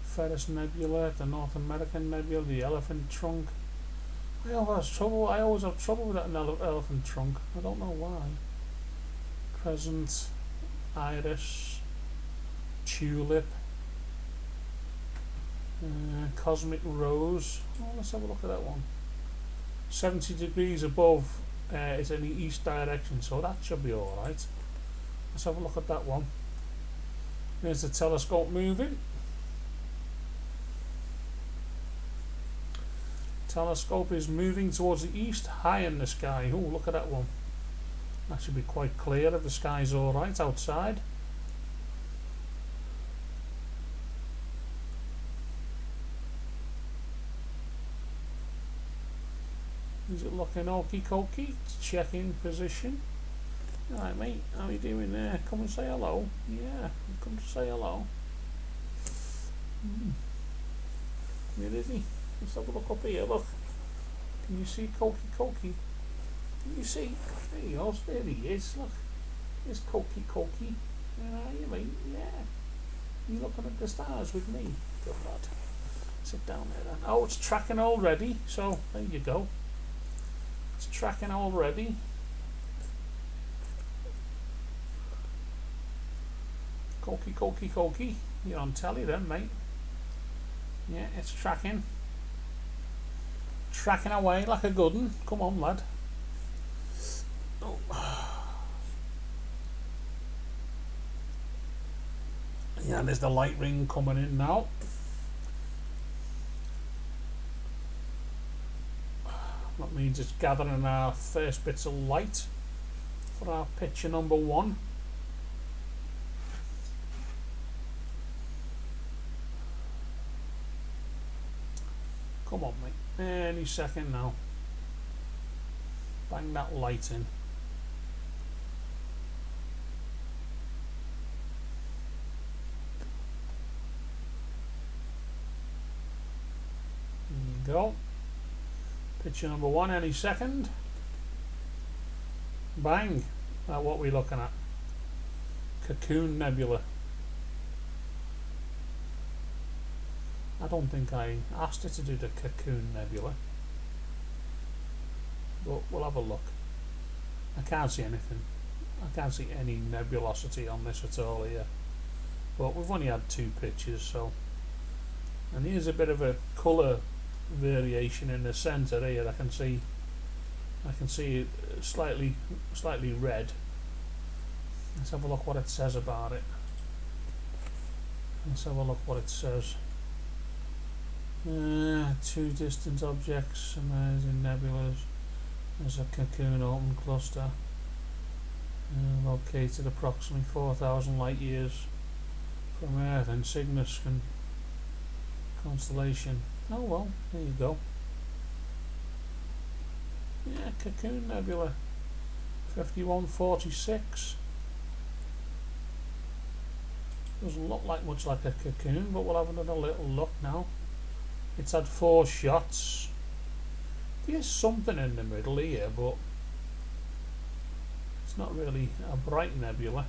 S1: Ferrous Nebula, the North American Nebula, the elephant trunk. I always have trouble with that elephant trunk. I don't know why. Crescent, Iris, Tulip, Cosmic Rose. Oh, let's have a look at that one. 70 degrees above is in the east direction, so that should be alright. Let's have a look at that one. There's the telescope moving. Telescope is moving towards the east, high in the sky. Oh, look at that one. That should be quite clear if the sky's alright outside. Is it looking okie dokie? Check in position. Alright mate, how are you doing there? Come and say hello. Yeah, come to say hello. Where is he? Let's have a look up here, look. Can you see Cokie Cokie? Can you see? There he goes, there he is, look. There's Cokie Cokie. Where are you mate? Yeah. You looking at the stars with me? Good lad. Sit down there then. Oh, it's tracking already, so there you go. It's tracking already. Cokie, Cokie, Cokie. You're on telly then, mate. Yeah, it's tracking. Tracking away like a good one. Come on, lad. Oh. Yeah, there's the light ring coming in now. That means it's gathering our first bits of light for our picture number 1. Come on mate, any second now. Bang that light in. There you go. Picture number 1 any second. Bang. Now what are we looking at? Cocoon Nebula. I don't think I asked it to do the Cocoon Nebula, but we'll have a look. I can't see anything. I can't see any nebulosity on this at all here, but we've only had 2 pictures, so. And here's a bit of a colour variation in the centre here. I can see it slightly red. Let's have a look what it says about it. Let's have a look what it says. 2 distant objects emerging nebulas. There's a Cocoon open cluster located approximately 4,000 light years from Earth in Cygnus constellation. Oh well, there you go. Yeah, Cocoon Nebula 5146. Doesn't look like much like a cocoon, but we'll have another little look now. It's had 4 shots. There's something in the middle here, but it's not really a bright nebula.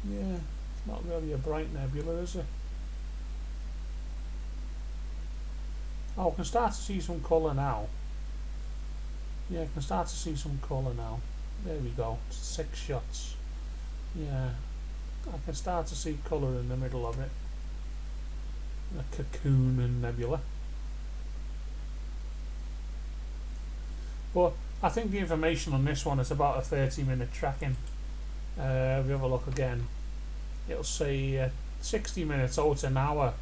S1: Yeah, it's not really a bright nebula, is it? Oh, I can start to see some colour now. Yeah, I can start to see some colour now. There we go, 6 shots. Yeah, I can start to see colour in the middle of it. A Cocoon and Nebula. But I think the information on this one is about a 30-minute tracking. If we have a look again, it'll say 60 minutes. Oh, it's an hour.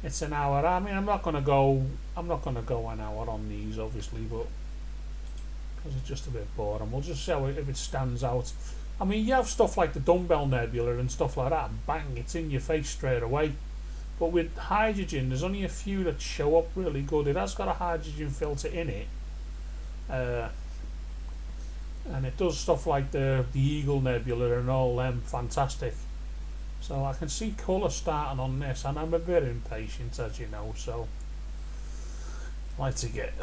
S1: It's an hour. I mean, I'm not gonna go an hour on these, obviously, but because it's just a bit boring. We'll just see if it stands out. I mean, you have stuff like the Dumbbell Nebula and stuff like that, and bang, it's in your face straight away. But with hydrogen, there's only a few that show up really good. It has got a hydrogen filter in it, and it does stuff like the Eagle Nebula and all them, fantastic. So I can see colour starting on this, and I'm a bit impatient, as you know, so I like to get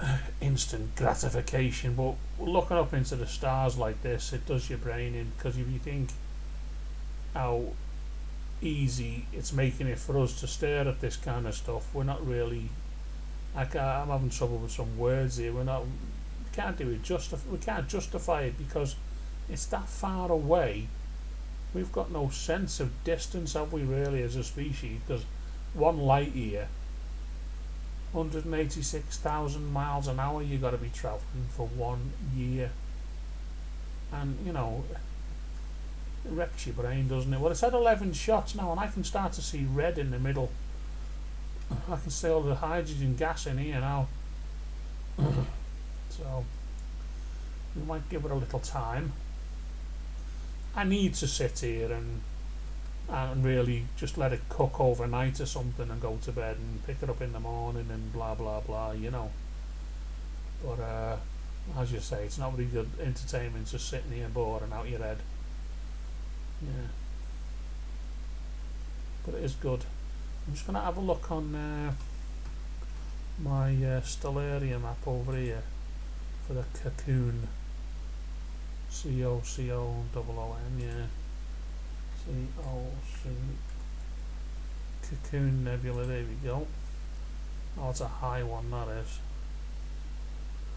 S1: instant gratification. But looking up into the stars like this, it does your brain in, because if you think how easy it's making it for us to stare at this kind of stuff, we're not really, I'm having trouble with some words here, we can't do it, we can't justify it, because it's that far away. We've got no sense of distance, have we, really, as a species? Because 1 light year, 186,000 miles an hour you got to be travelling for 1 year, and you know, it wrecks your brain, doesn't it? Well, it's had 11 shots now, and I can start to see red in the middle. I can see all the hydrogen gas in here now. So we might give it a little time. I need to sit here and and really just let it cook overnight or something and go to bed and pick it up in the morning and blah blah blah, you know. But as you say, it's not really good entertainment just sitting here boring out your head. Yeah, but it is good. I'm just gonna have a look on my Stellarium app over here for the Cocoon. C-O-C-O-O-O-N, yeah. C-O-C Cocoon Nebula, there we go. Oh, it's a high one, that is.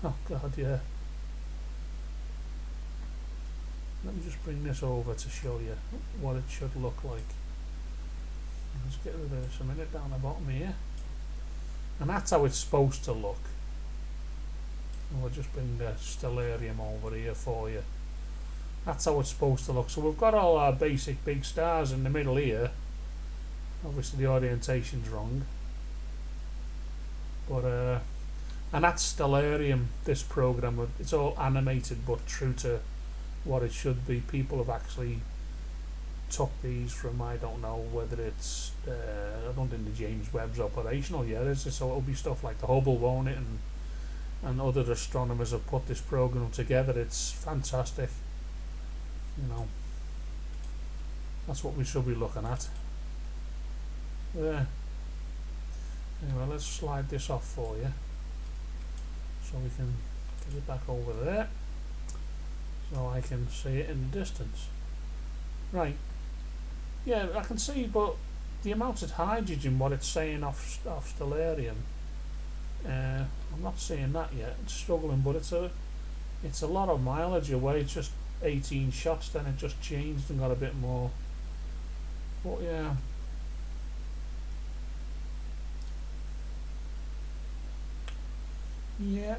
S1: Oh god, yeah. Let me just bring this over to show you what it should look like. Let's get rid of this a minute down the bottom here. And that's how it's supposed to look. And we'll just bring the Stellarium over here for you. That's how it's supposed to look. So we've got all our basic big stars in the middle here. Obviously the orientation's wrong. But and that's Stellarium, this program. It's all animated but true to what it should be. People have actually took these from, I don't know whether it's I don't think the James Webb's operational yet, is it? So it'll be stuff like the Hubble, won't it? And other astronomers have put this program together. It's fantastic. You know, that's what we should be looking at. There. Anyway, let's slide this off for you so we can get it back over there so I can see it in the distance. Right. Yeah, I can see, but the amount of hydrogen, what it's saying off Stellarium, I'm not seeing that yet. It's struggling, but it's a lot of mileage away. It's just 18 shots, then it just changed and got a bit more. But yeah. Yeah.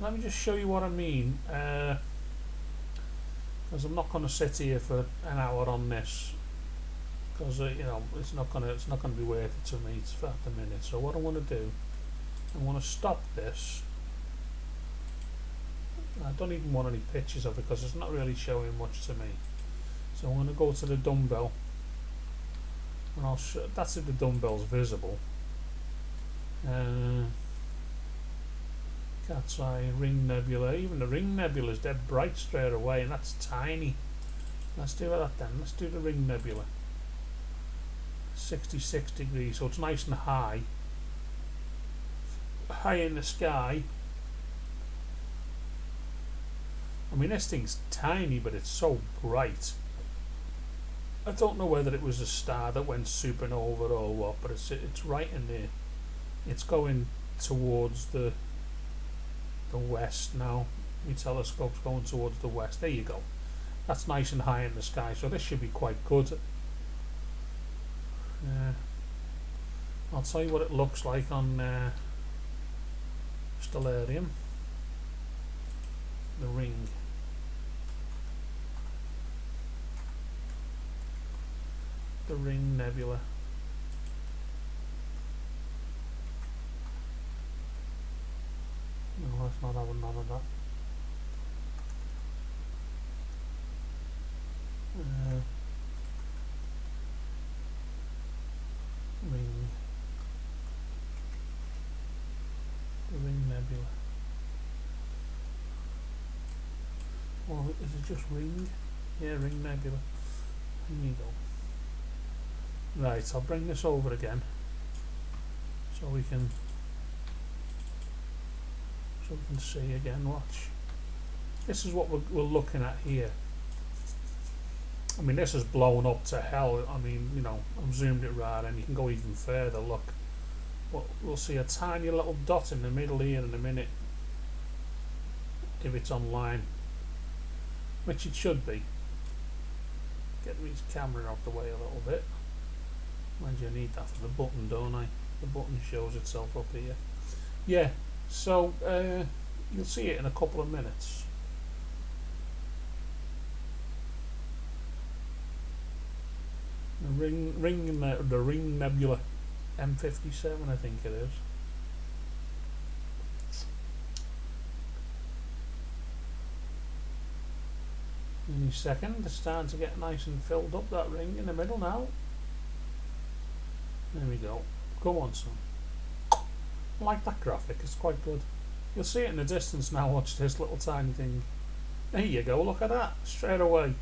S1: Let me just show you what I mean. Because I'm not going to sit here for an hour on this. Because you know, it's not going to be worth it to me at the minute. So what I want to do, I want to stop this. I don't even want any pictures of it because it's not really showing much to me. So I'm going to go to the dumbbell, and I'll show. That's if the dumbbell's visible. Cat's Eye, Ring Nebula. Even the Ring Nebula is dead bright straight away, and that's tiny. Let's do that then. Let's do the Ring Nebula. 66 degrees, so it's nice and high in the sky. I mean, this thing's tiny, but it's so bright. I don't know whether it was a star that went supernova or what, but it's right in there. It's going towards the west now. My telescope's going towards the west. There you go. That's nice and high in the sky, so this should be quite good. I'll tell you what it looks like on Stellarium. The ring. The Ring Nebula. No, that's not having none of that. Ring. The Ring Nebula. Or is it just Ring? Yeah, Ring Nebula. Here you go. Right, I'll bring this over again so we can see again. Watch. This is what we're looking at here. I mean, this is blown up to hell. I mean, you know, I've zoomed it right, and you can go even further. Look, but we'll see a tiny little dot in the middle here in a minute if it's online, which it should be. Get my camera out the way a little bit. Mind you, I need that for the button, don't I? The button shows itself up here. Yeah, so you'll see it in a couple of minutes. The Ring Nebula M57, I think it is. Any second, it's starting to get nice and filled up, that ring in the middle now. There we go. Come on, son. I like that graphic, it's quite good. You'll see it in the distance now, watch this little tiny thing. There you go, look at that, straight away.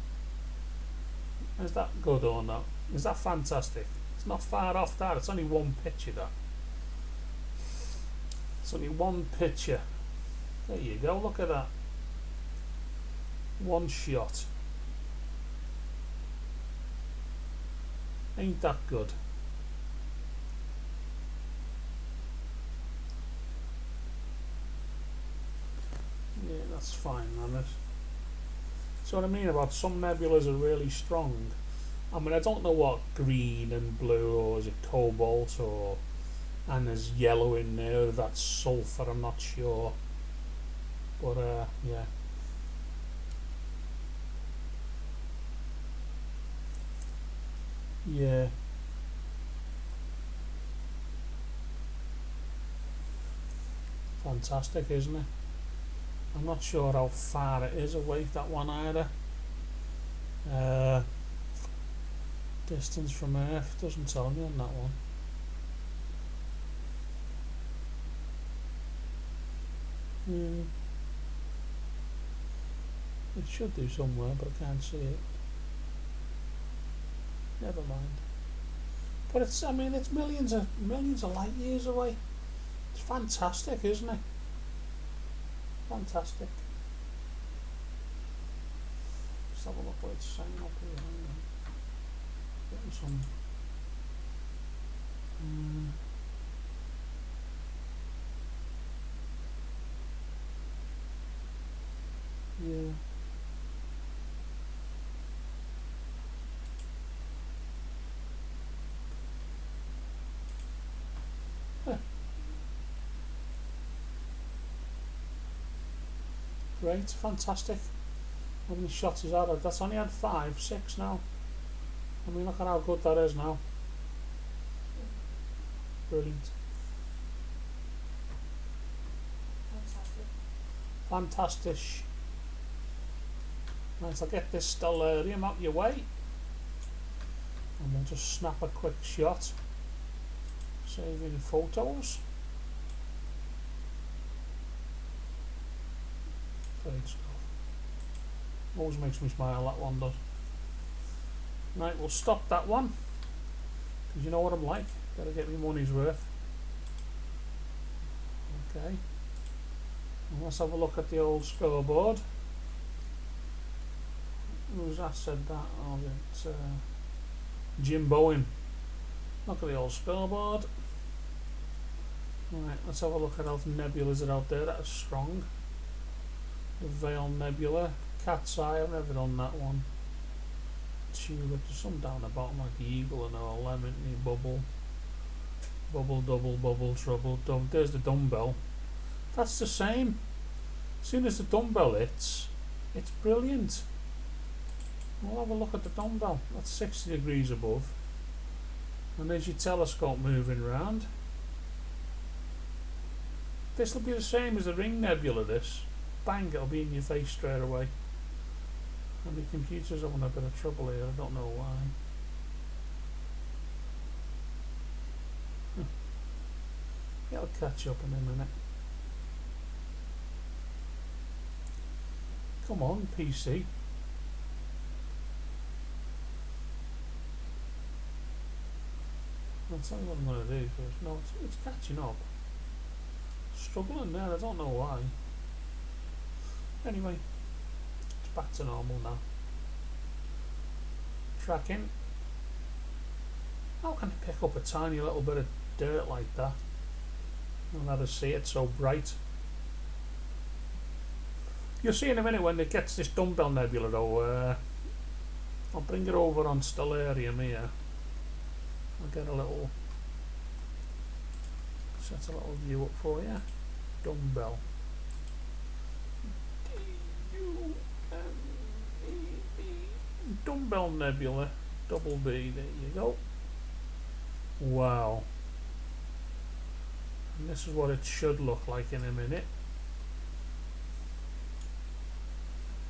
S1: Is that good or not? Is that fantastic? It's not far off that, it's only one picture that. It's only one picture. There you go, look at that. One shot. Ain't that good? Yeah, that's fine, man. So what I mean about some nebulas are really strong. I mean, I don't know what green and blue, or is it cobalt, or and there's yellow in there, that's sulfur, I'm not sure. But yeah. Yeah. Fantastic, isn't it? I'm not sure how far it is away, that one either. Distance from Earth doesn't tell me on that one. It should do somewhere, but I can't see it. Never mind. But it's, I mean, it's millions of light years away. It's fantastic, isn't it? Fantastic. Let's have a look what it's saying up here. Hang on. Getting some. Yeah. Great, fantastic. How many shots is that? That's only had 5, 6 now. I mean, look at how good that is now. Brilliant. Fantastic. Right, I'll get this stellarium out your way. And we'll just snap a quick shot. Saving photos. Great stuff. Always makes me smile, that one does. Right, we'll stop that one. Because you know what I'm like. Gotta get me money's worth. Okay. And let's have a look at the old scoreboard. Who's that said that? Oh, it's Jim Bowen. Look at the old scoreboard. Right, let's have a look at how the nebulas are out there that are strong. The Veil Nebula, Cat's Eye, I've never done that one. Tulip, there's some down the bottom like the Eagle and all, Lemon, Bubble, Double, Bubble, Trouble, there's the dumbbell. That's the same. As soon as the dumbbell hits, it's brilliant. We'll have a look at the dumbbell. That's 60 degrees above. And there's your telescope moving around. This will be the same as the Ring Nebula, this. Bang, it'll be in your face straight away. And the computer's having a bit of trouble here, I don't know why. It'll catch up in a minute. Come on, PC. I'll tell you what I'm going to do first. No, it's catching up. Struggling there, I don't know why. Anyway, it's back to normal now. Tracking. How can I pick up a tiny little bit of dirt like that? I'll never see it so bright. You'll see in a minute when it gets this dumbbell nebula though. I'll bring it over on Stellarium here. I'll get a little, set a little view up for you. Dumbbell. Dumbbell Nebula, double B, there you go. Wow. And this is what it should look like in a minute.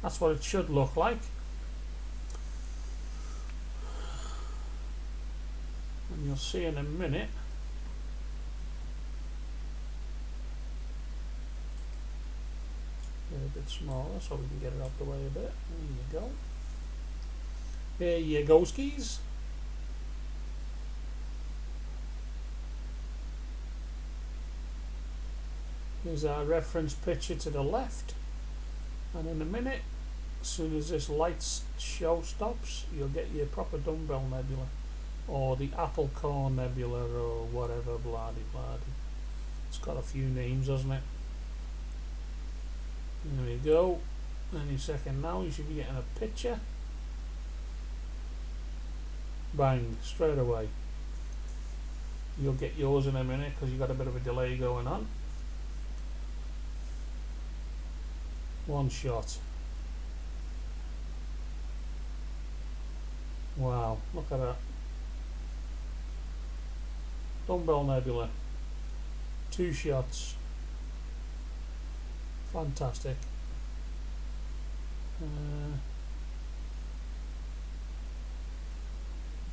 S1: That's what it should look like. you'll see in a minute. Get a bit smaller so we can get it out the way a bit. There you go. There you go, skis. Here's our reference picture to the left, and in a minute, as soon as this light show stops, you'll get your proper dumbbell nebula, or the apple core nebula, or whatever, bloody. It's got a few names, hasn't it? There we go. Any second now you should be getting a picture. Bang, straight away. You'll get yours in a minute because you've got a bit of a delay going on. One shot. Wow, look at that. Dumbbell nebula. 2 shots. Fantastic. It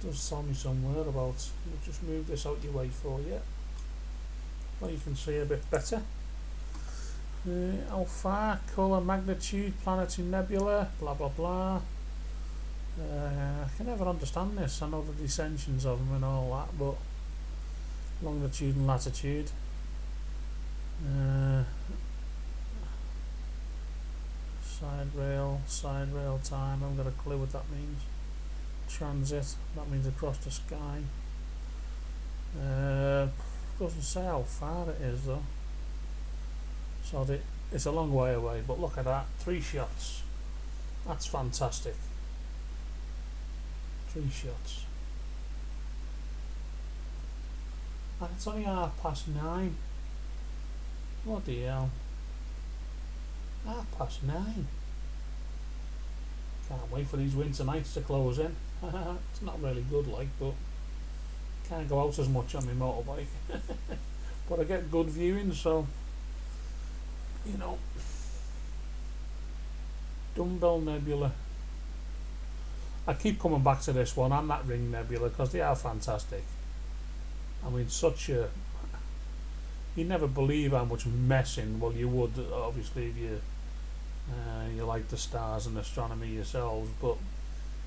S1: does tell me somewhere about. I'll just move this out your way for you. Well, you can see a bit better. How far, colour, magnitude, planetary nebula, blah blah blah. I can never understand this. I know the dissensions of them and all that, but longitude and latitude. Side rail time. I haven't got a clue what that means. Transit, that means across the sky. Doesn't say how far it is though. So it's a long way away, but look at that, 3 shots. That's fantastic. 3 shots. And it's only 9:30. Bloody hell. 9:30. Can't wait for these winter nights to close in. It's not really good, like, but can't go out as much on my motorbike. But I get good viewing, so you know. Dumbbell nebula. I keep coming back to this one and that ring nebula because they are fantastic. I mean, you never believe how much messing. Well, you would obviously if you like the stars and astronomy yourselves, but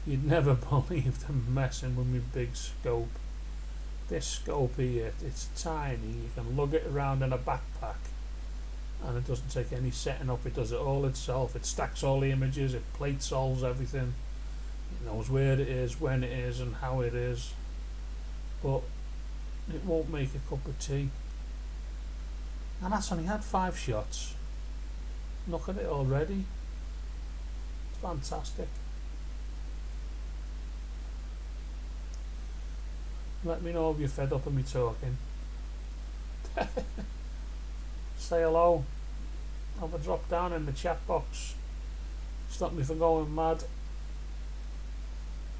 S1: you'd never believe them messing with my big scope. This scope here, it's tiny. You can lug it around in a backpack, and it doesn't take any setting up. It does it all itself. It stacks all the images. It plate solves everything. It knows where it is, when it is, and how it is. But it won't make a cup of tea. And that's only had 5 shots. Look at it already. It's fantastic. Let me know if you're fed up of me talking. Say hello. Have a drop down in the chat box. Stop me from going mad.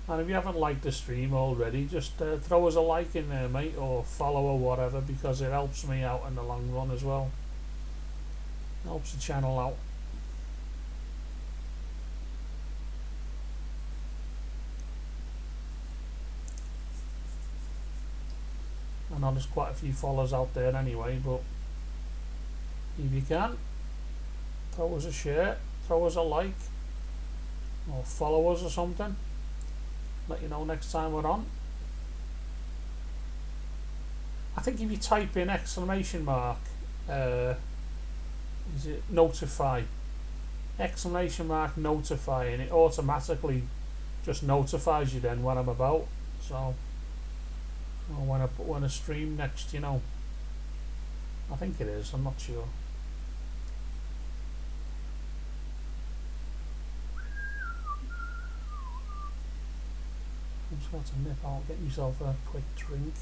S1: And if you haven't liked the stream already, just throw us a like in there, mate, or follow or whatever, because it helps me out in the long run as well. Helps the channel out. I know there's quite a few followers out there anyway, but if you can, throw us a share, throw us a like, or follow us or something. Let you know next time we're on. I think if you type in exclamation mark, is it notify? Exclamation mark notify, and it automatically just notifies you then when I'm about. So, or when I stream next, you know. I think it is. I'm not sure. I'm just going to nip out, get myself a quick drink.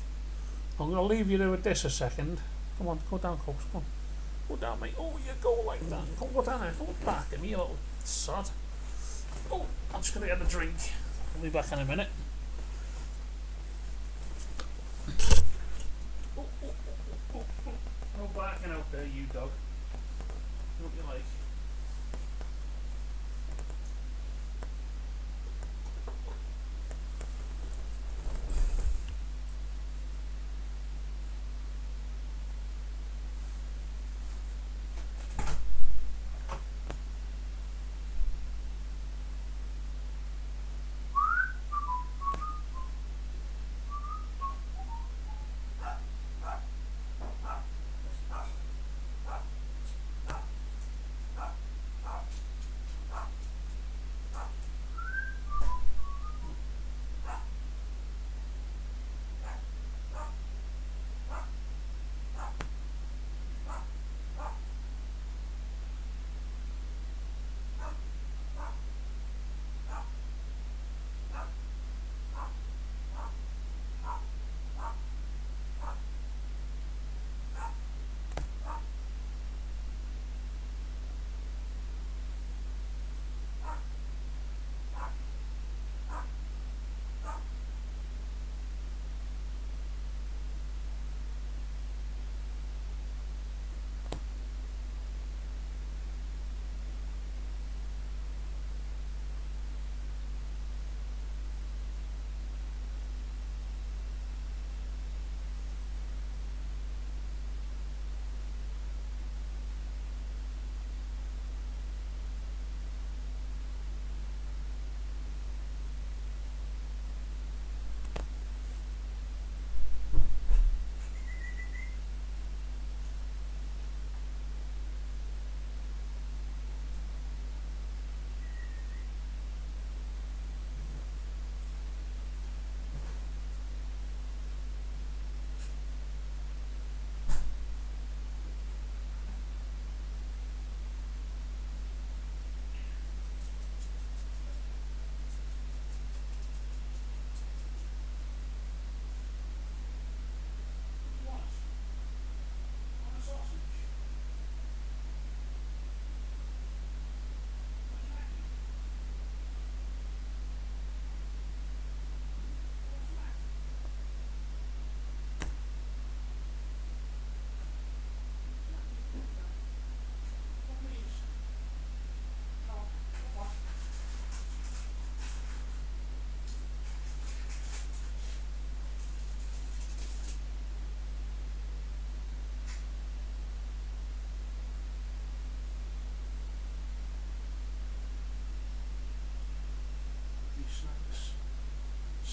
S1: I'm going to leave you there with this a second. Come on, go down, Cox. Come on. Go down, mate. Oh, you go like that. Go down there. Go back at me, you little sod. Oh, I'm just going to get the drink. I'll be back in a minute. No barking out there, you dog. What you like?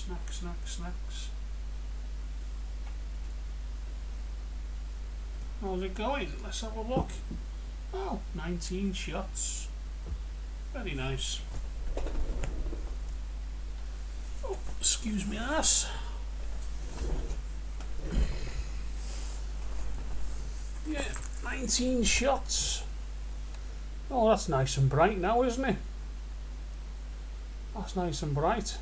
S1: Snacks. How's it going? Let's have a look. Oh, 19 shots. Very nice. Oh, excuse me ass. Yeah, 19 shots. Oh, that's nice and bright now, isn't it? That's nice and bright.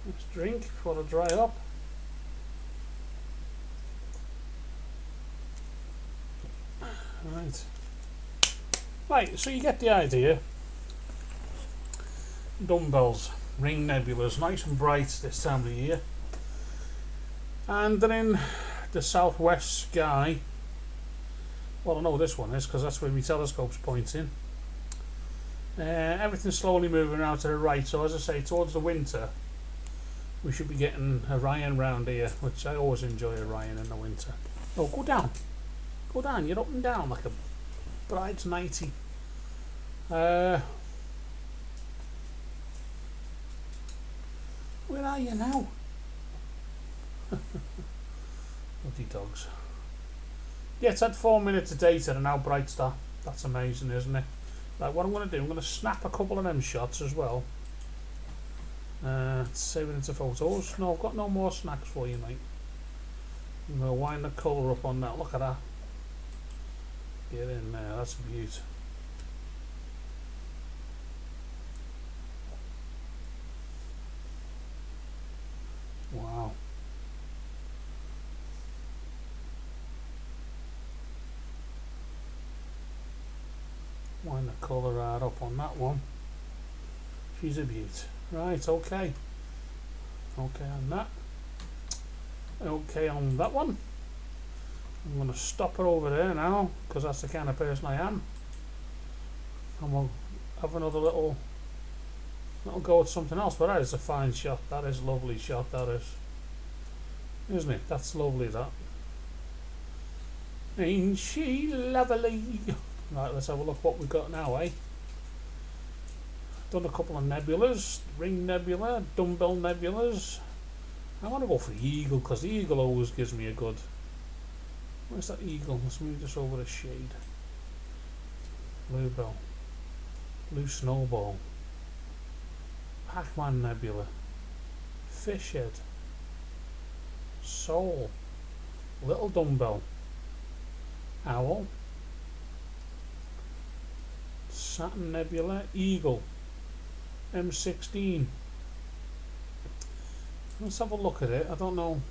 S1: Let's drink before I dry up. Right, so you get the idea. Dumbbells, ring nebulas, nice and bright this time of the year. And they're in the southwest sky. Well, I know this one is because that's where my telescope's pointing. Everything's slowly moving around to the right, so as I say, towards the winter we should be getting Orion round here, which I always enjoy Orion in the winter. Oh, go down, you're up and down like a bride's nightie. Where are you now? Bloody dogs. Yeah, it's had 4 minutes of data and now bright star. That's amazing, isn't it? Like, what I'm going to do, I'm going to snap a couple of them shots as well. Save it into photos. No, I've got no more snacks for you, mate. I'm going to wind the colour up on that. Look at that. Get in there, that's a beaut. Wow. Wind the colour right up on that one. She's a beaut. Right, okay. Okay on that. Okay on that one. I'm going to stop her over there now because that's the kind of person I am. And we'll have another little go at something else. But that is a fine shot. That is a lovely shot. That is, isn't it? That's lovely. That ain't she lovely? Right, let's have a look what we've got now, eh? Done a couple of nebulas, ring nebula, dumbbell nebulas. I want to go for the eagle because the eagle always gives me a good. Where's that eagle? Let's move this over a shade. Bluebell, blue snowball, Pac-Man nebula, fishhead, soul, little dumbbell, owl, Saturn nebula, eagle, M16. Let's have a look at it. I don't know.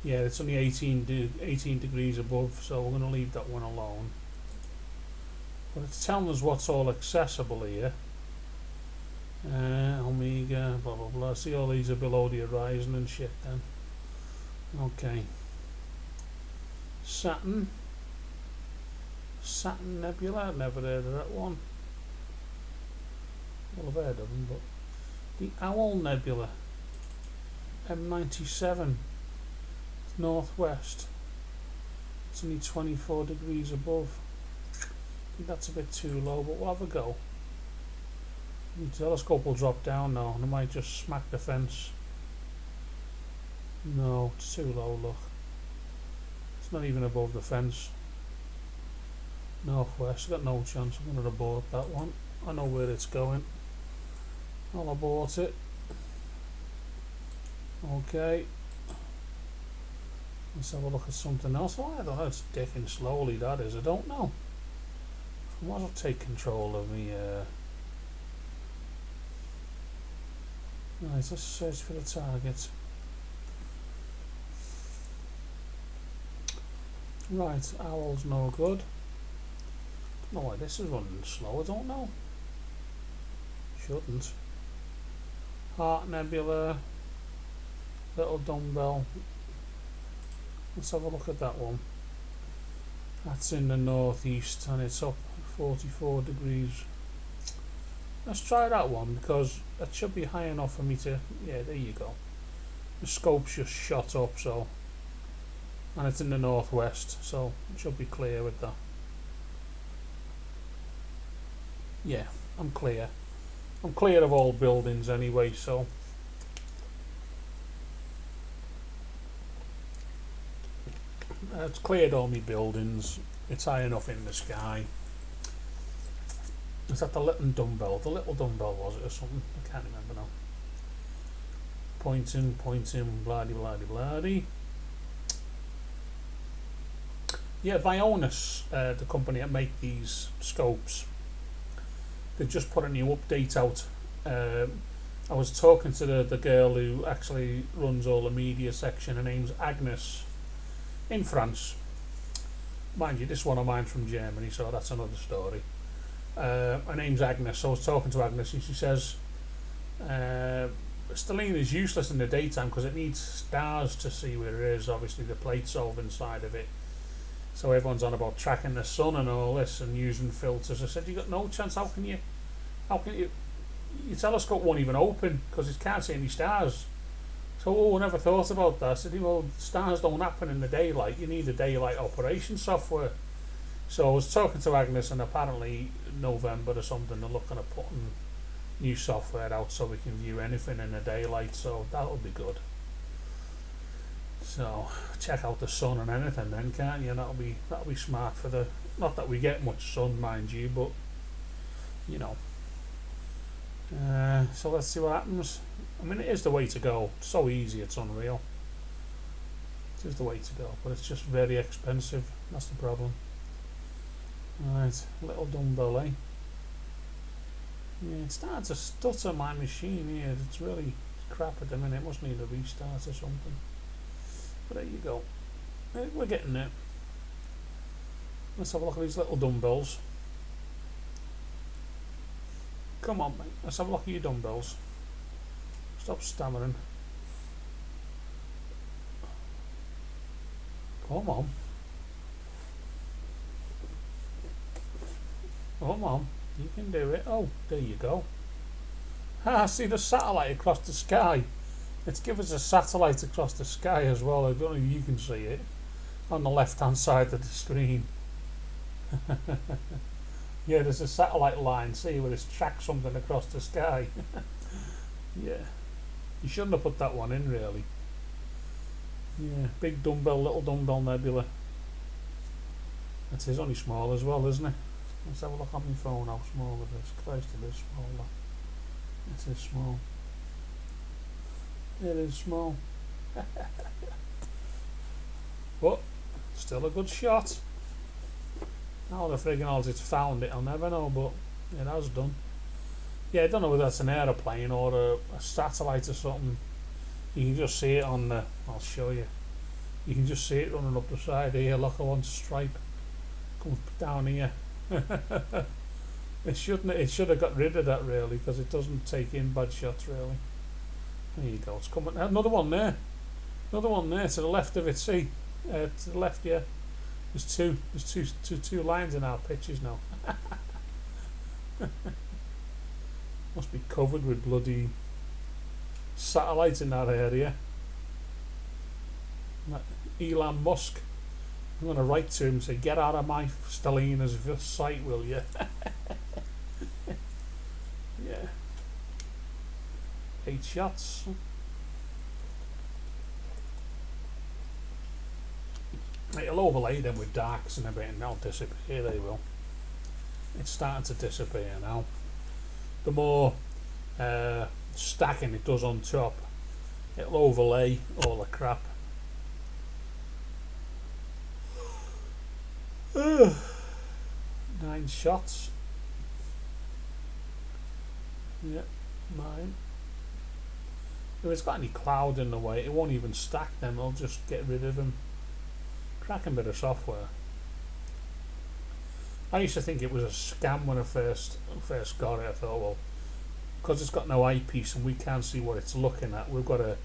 S1: Yeah, it's only 18 degrees above, so we're going to leave that one alone. But it's telling us what's all accessible here. Omega, blah blah blah. See, all these are below the horizon and shit then. Okay. Saturn Nebula, I've never heard of that one. Well, I've heard of them, but the Owl Nebula, M97, northwest. It's only 24 degrees above. I think that's a bit too low, but we'll have a go. The telescope will drop down now, and I might just smack the fence. No, it's too low, look. It's not even above the fence. Northwest, got no chance. I'm going to abort that one. I know where it's going. I'll abort it. Okay. Let's have a look at something else. Oh, I don't know, it's dicking slowly, that is. I don't know. I might as well take control of me. Right, let's search for the target. Right, owl's no good. No, why this is running slow, I don't know. Shouldn't. Heart Nebula, little dumbbell. Let's have a look at that one. That's in the northeast and it's up 44 degrees. Let's try that one because that should be high enough for me to. Yeah, there you go. The scope's just shot up, so. And it's in the northwest, so it should be clear with that. yeah, I'm clear. I'm clear of all buildings anyway, so it's cleared all my buildings. It's high enough in the sky. Is that the little dumbbell? The little dumbbell, was it, or something? I can't remember now. Pointing, bloody, bloody, bloody. Yeah, Uranus, the company that make these scopes, they've just put a new update out. I was talking to the girl who actually runs all the media section. Her name's Agnes, in France. Mind you, this one of mine's from Germany, so that's another story. Her name's Agnes. So I was talking to Agnes, and she says STELLINA is useless in the daytime because it needs stars to see where it is. Obviously, the plate's all inside of it. So everyone's on about tracking the sun and all this and using filters. I said, you got no chance. How can you? Your telescope won't even open because it can't see any stars. So, I never thought about that. I said, well, stars don't happen in the daylight. You need a daylight operation software. So I was talking to Agnes, and apparently November or something, they're looking at putting new software out so we can view anything in the daylight. So that'll be good. So check out the sun and anything then, can't you? That'll be smart for the. Not that we get much sun, mind you, but you know. So let's see what happens. I mean, it is the way to go. It's so easy, it's unreal. It is the way to go, but it's just very expensive. That's the problem. Right, little dumbbell, eh? Yeah, it's starting to stutter, my machine here. It's really crap at the minute. It must need a restart or something. But there you go. We're getting there. Let's have a look at these little dumbbells. Come on, mate. Let's have a look at your dumbbells. Stop stammering. Come on. Come on. You can do it. Oh, there you go. Ah, see the satellite across the sky. Let's give us a satellite across the sky as well. I don't know if you can see it. On the left hand side of the screen. Yeah, there's a satellite line, see, where it's tracked something across the sky. Yeah. You shouldn't have put that one in, really. Yeah, big dumbbell, little dumbbell nebula. It is only small as well, isn't it? Let's have a look on my phone how small it is. Christ, it is small. It is small. It is small. But, still a good shot. How the friggin' odds it's found it, I'll never know, but it has done. Yeah, I don't know whether that's an aeroplane or a satellite or something. You can just see it on the. I'll show you. You can just see it running up the side here. Look, I want a stripe. Comes down here. It shouldn't. It should have got rid of that really, because it doesn't take in bad shots really. There you go. It's coming. Another one there. Another one there to the left of it. See, to the left. Yeah. There's two lines in our pictures now. Must be covered with bloody satellites in that area. Elon Musk. I'm going to write to him and say, get out of my STELLINA's site, will you? Yeah. 8 shots. It'll overlay them with darks and everything. They'll disappear, they will. It's starting to disappear now. The more stacking it does on top, it'll overlay all the crap. 9 shots. Yep, 9. If it's got any cloud in the way, it won't even stack them. It'll just get rid of them. Cracking bit of software. I used to think it was a scam when I first got it. I thought, well, because it's got no eyepiece and we can't see what it's looking at, we've got to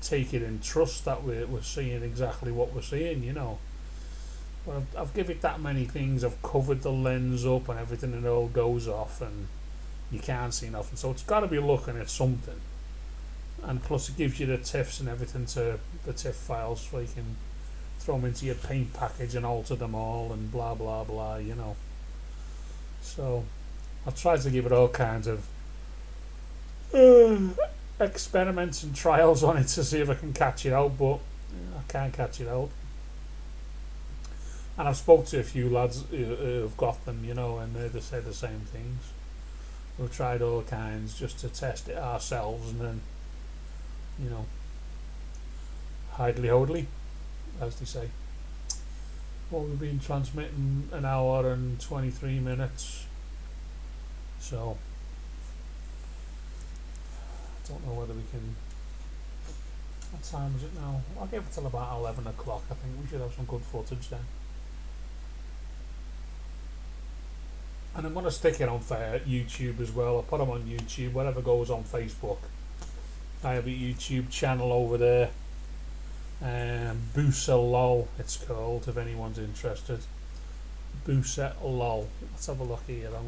S1: take it in trust that we're seeing exactly what we're seeing, you know. But I've given it that many things. I've covered the lens up and everything, and it all goes off and you can't see nothing. So it's got to be looking at something. And plus it gives you the TIFFs and everything, to the TIFF files, so you can throw them into your paint package and alter them all and blah blah blah, you know. So I've tried to give it all kinds of experiments and trials on it to see if I can catch it out, but I can't catch it out. And I've spoke to a few lads who've got them, you know, and they say the same things. We've tried all kinds just to test it ourselves, and then, you know, hidely hodly, as they say. Well, we've been transmitting an hour and 23 minutes, so I don't know whether we can. What time is it now? I'll give it till about 11 o'clock. I think we should have some good footage then. And I'm going to stick it on YouTube as well. I'll put them on YouTube, whatever goes on Facebook. I have a YouTube channel over there. Boosa Lol, it's called, if anyone's interested. Boosa Lol. Let's have a look here. Let's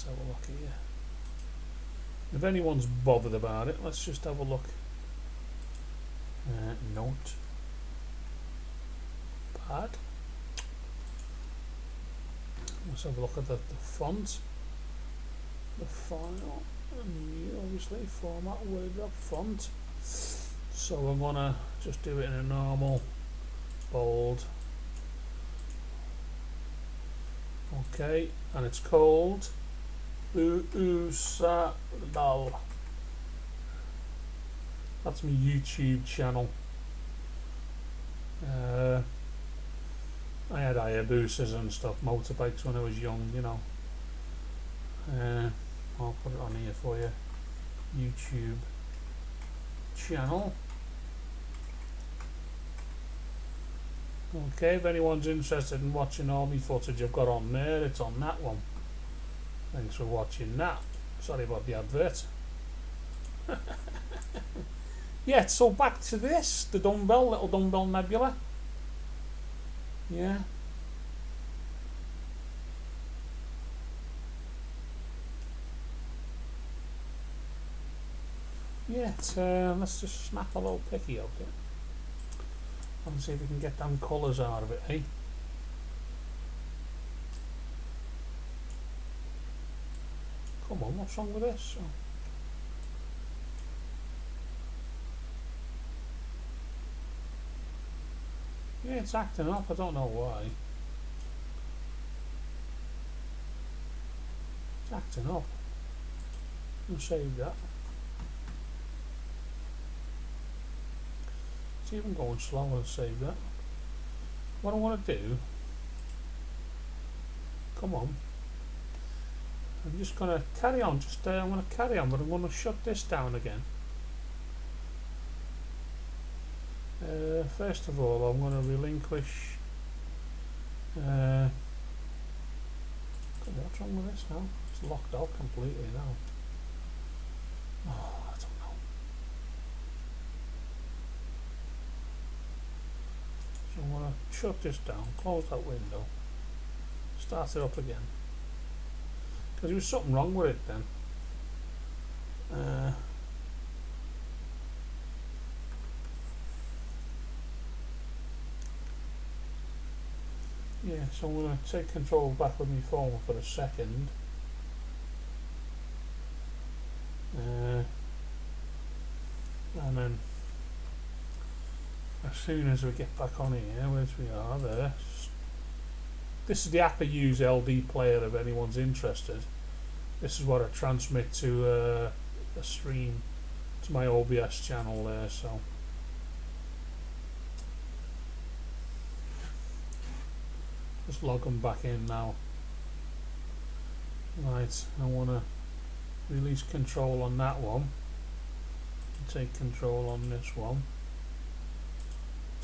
S1: have a look here. If anyone's bothered about it, let's just have a look. Note. Bad. Let's have a look at the font. The file. And obviously format word up font. So I'm gonna just do it in a normal bold. Okay, and it's called Boosa Lol. That's my YouTube channel. I had Hayabusas and stuff, motorbikes when I was young, you know. I'll put it on here for you. YouTube channel. Okay, if anyone's interested in watching all my footage I've got on there, it's on that one. Thanks for watching that. Sorry about the advert. Yeah, so back to this, the little dumbbell nebula. Yeah. Yeah, let's just snap a little picky out there and see if we can get them colours out of it, eh? Come on, what's wrong with this? Oh. Yeah, it's acting up, I don't know why. It's acting up. I'll save that. It's even going slower to save that. What I want to do, come on, I'm just going to carry on, I'm going to carry on, but I'm going to shut this down again. First of all, I'm going to relinquish. Come on, what's wrong with this now? It's locked out completely now. Oh, I don't know. So I'm going to shut this down, close that window, start it up again. Because there was something wrong with it then. Yeah, so I'm going to take control back with my phone for a second. And then as soon as we get back on here, which we are there, this is the app I use, LD Player, if anyone's interested. This is what I transmit to a stream to my OBS channel there, so just log them back in now. Right, I want to release control on that one. Take control on this one.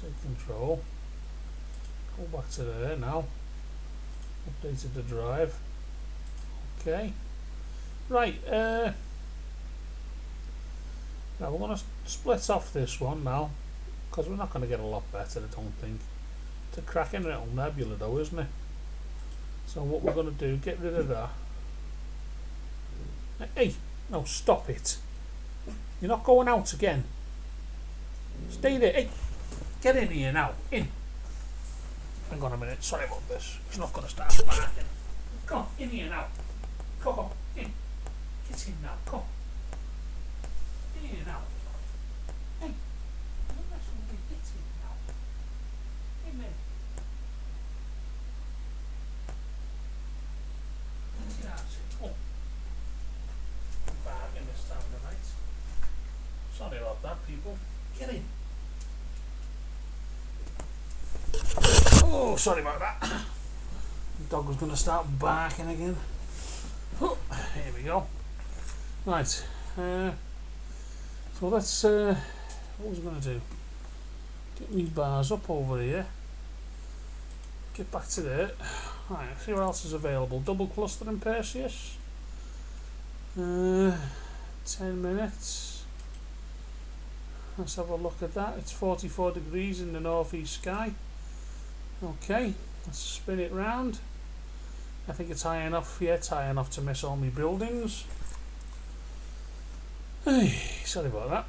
S1: Take control. Go back to there now. Updated the drive. Okay. Right. Now we're going to split off this one now, because we're not going to get a lot better, I don't think. It's a cracking little nebula though, isn't it? So what we're going to do, get rid of that. Hey, no, stop it. You're not going out again. Stay there. Hey, get in here now. In. Hang on a minute. Sorry about this. It's not going to start barking. Come on, in here now. Coco, in. Get in now, come. In here now. Hey, don't mess with me. Get in now. In there. Get out. Oh. Bargain this time tonight. Sorry about that, people. Get in. Oh, sorry about that. The dog was going to start barking again. Oh, here we go. Right. So let's. What was I going to do? Get me bars up over here. Get back to there. Right. See what else is available. Double cluster in Perseus. 10 minutes. Let's have a look at that. It's 44 degrees in the northeast sky. Okay, let's spin it round. I think it's high enough, yeah, it's high enough to miss all my buildings. Hey, sorry about that.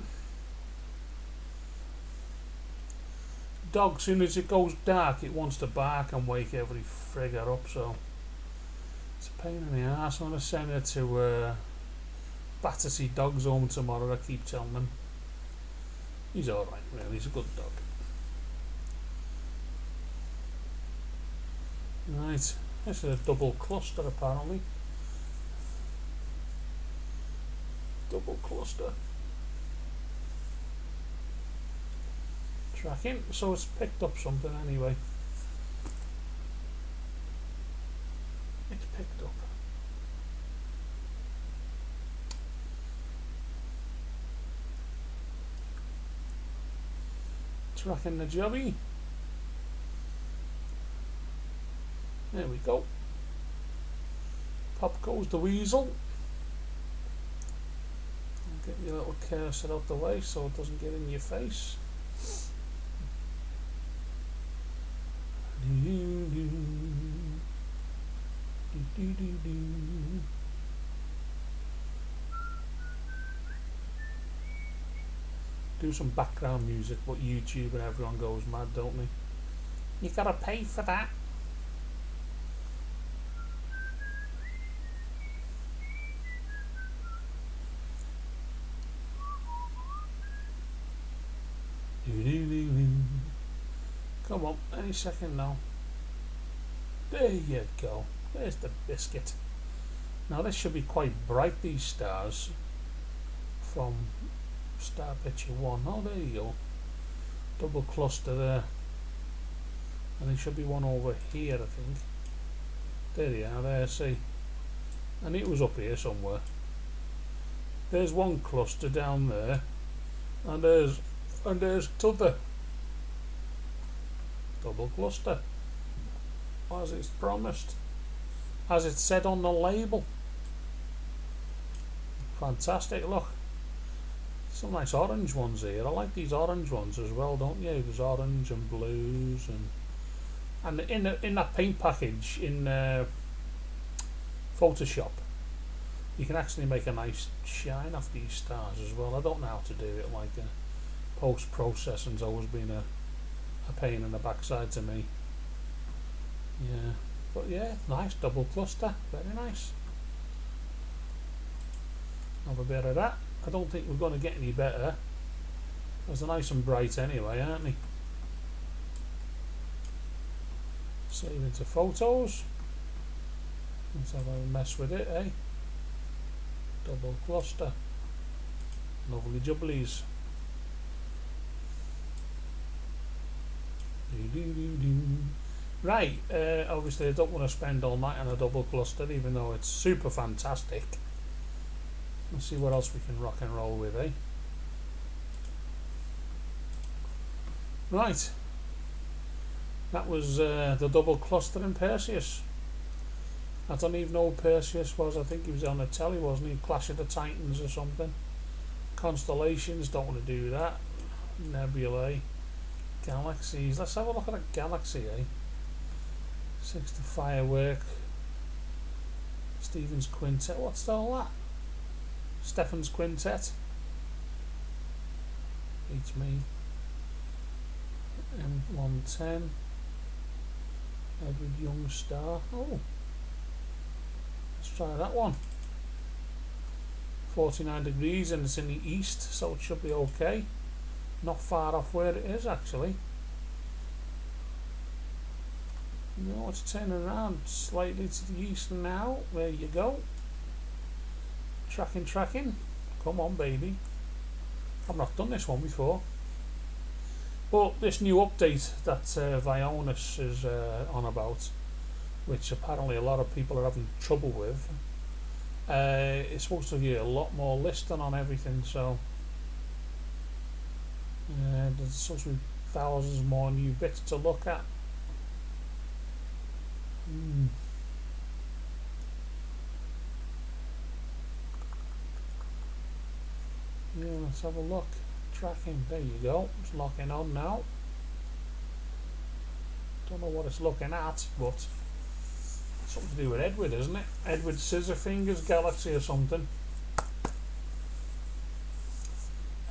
S1: Dog, soon as it goes dark, it wants to bark and wake every frigger up, so it's a pain in the arse. I'm going to send her to Battersea Dog's Home tomorrow. I keep telling them. He's alright, really, he's a good dog. Right, this is a double cluster apparently. Double cluster. Tracking, so it's picked up something anyway. It's picked up. Tracking the jobby. There we go. Pop goes the weasel. Get your little cursor out the way so it doesn't get in your face. Do some background music, but YouTube and everyone goes mad, don't they? You gotta pay for that. Come on, any second now. There you go. There's the biscuit. Now this should be quite bright, these stars, from star picture 1. Oh, there you go. Double cluster there. And there should be one over here, I think. There you are, there, see. And it was up here somewhere. There's one cluster down there. And there's t'other. Double cluster, as it's promised, as it said on the label. Fantastic, look, some nice orange ones here. I like these orange ones as well, don't you? There's orange and blues, and in that paint package in Photoshop, you can actually make a nice shine off these stars as well. I don't know how to do it, like post-processing's always been a pain in the backside to me. Yeah, but yeah, nice double cluster, very nice. Have a bit of that. I don't think we're going to get any better. They're nice and bright anyway, aren't they? Save into photos. Let's have a mess with it, eh? Double cluster. Lovely jubblies. Right, obviously I don't want to spend all night on a double cluster, even though it's super fantastic. Let's see what else we can rock and roll with, eh? Right, that was the double cluster in Perseus. I don't even know who Perseus was. I think he was on the telly, wasn't he? Clash of the Titans or something. Constellations, don't want to do that. Nebulae. Galaxies, let's have a look at a galaxy, eh? 6 to firework. Stephen's Quintet, what's all that? Stephen's Quintet. Beats me. M110. Edward Young Star. Oh, Let's try that one. 49 degrees and it's in the east, so it should be okay. Not far off where it is actually. No, it's turning around slightly to the east now. There you go. Tracking. Come on, baby. I've not done this one before. But this new update that Uranus is on about, which apparently a lot of people are having trouble with, it's supposed to be a lot more listing on everything, so there's supposed to be thousands more new bits to look at. Yeah, let's have a look. Tracking, there you go. It's locking on now. Don't know what it's looking at, but something to do with Edward, isn't it? Edward Scissorfingers Galaxy or something.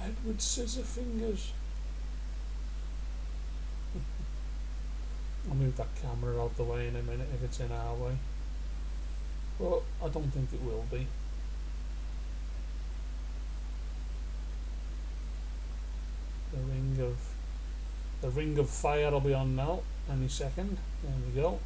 S1: Edward Scissorfingers. I'll move that camera out the way in a minute if it's in our way. But I don't think it will be. The ring of fire will be on now any second. There we go.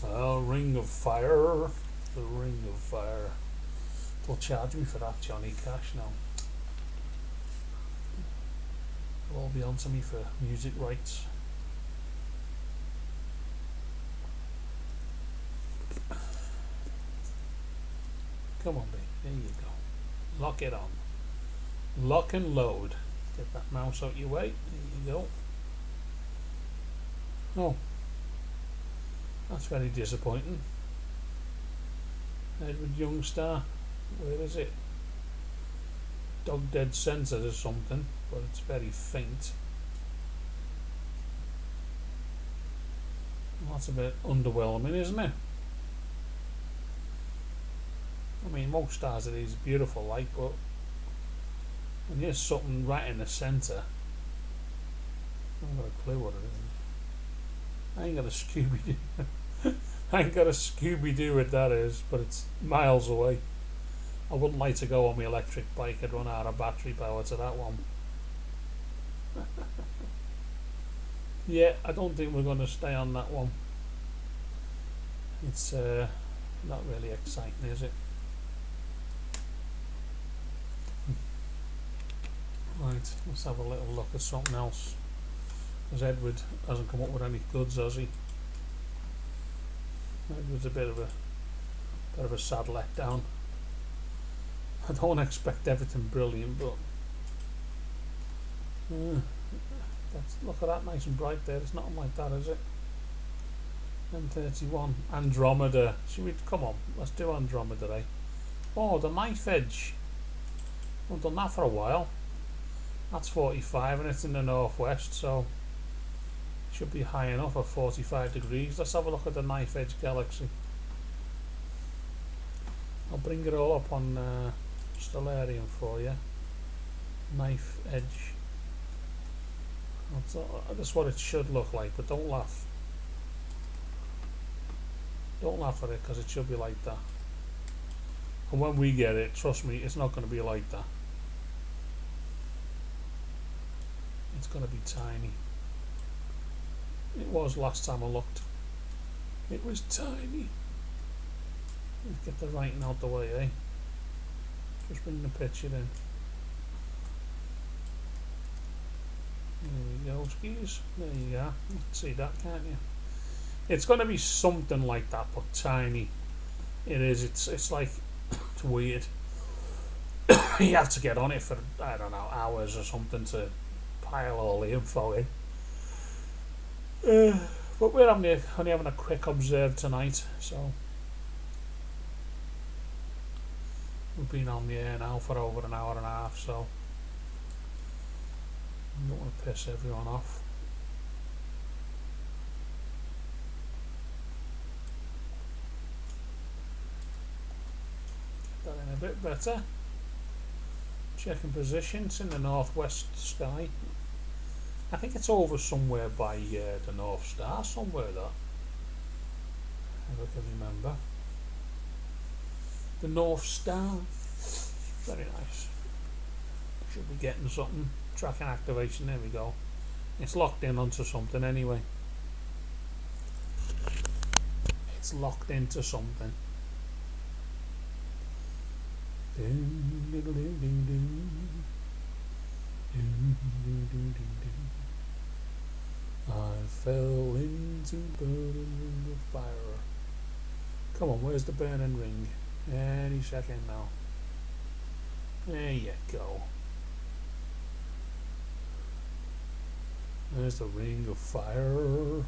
S1: Well, ring of fire. The ring of fire. They'll charge me for that, Johnny Cash now. They'll all be on to me for music rights. Come on, babe. There you go. Lock it on. Lock and load. Get that mouse out your way. There you go. Oh. That's very disappointing. Edward Youngstar. Where is it? Dog Dead Centre or something, but it's very faint. That's a bit underwhelming, isn't it? I mean, most stars of these are beautiful, like, but when there's something right in the centre, I haven't got a clue what it is. I ain't got a Scooby-Doo. I ain't got a Scooby-Doo what that is, but it's miles away. I wouldn't like to go on my electric bike and run out of battery power to that one. Yeah, I don't think we're going to stay on that one. It's not really exciting, is it? Right, let's have a little look at something else. Because Edward hasn't come up with any goods, has he? Edward's a bit of a sad letdown. I don't expect everything brilliant, but look at that, nice and bright there. It's nothing like that, is it? M31 Andromeda. Should we come on? Let's do Andromeda, eh? Oh, the knife edge. I've done that for a while. That's 45 and it's in the northwest, so it should be high enough at 45 degrees. Let's have a look at the knife edge galaxy. I'll bring it all up on Stellarium for you. Knife edge. That's what it should look like, but don't laugh. Don't laugh at it, because it should be like that. And when we get it, trust me, it's not going to be like that. It's going to be tiny. It was last time I looked. It was tiny. Let's get the writing out the way, eh? Just bring the picture in. There we go, skis. There you go. You can see that, can't you? It's going to be something like that, but tiny. It is. It's like, it's weird. You have to get on it for, I don't know, hours or something to pile all the info in. But we're only having a quick observe tonight, so we've been on the air now for over an hour and a half, so I don't want to piss everyone off. Get that in a bit better. Checking position, it's in the northwest sky. I think it's over somewhere by the North Star, somewhere there. If I can remember. The North Star. Very nice. Should be getting something. Tracking activation, there we go. It's locked in onto something anyway. It's locked into something. I fell into burning ring of fire. Come on, where's the burning ring? Any second now. There you go. There's the ring of fire.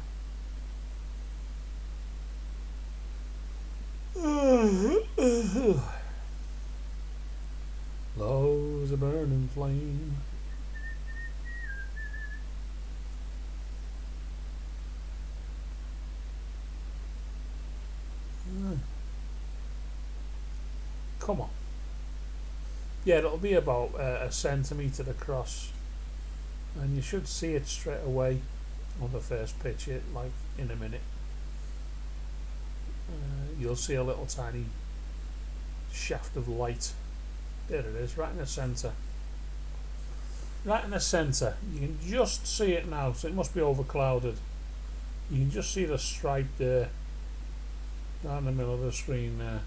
S1: Low as a burning flame. Come on. Yeah, it'll be about a centimetre across, and you should see it straight away on the first picture, like in a minute. You'll see a little tiny shaft of light. There it is, right in the centre. Right in the centre. You can just see it now, so it must be overclouded. You can just see the stripe there, down the middle of the screen there.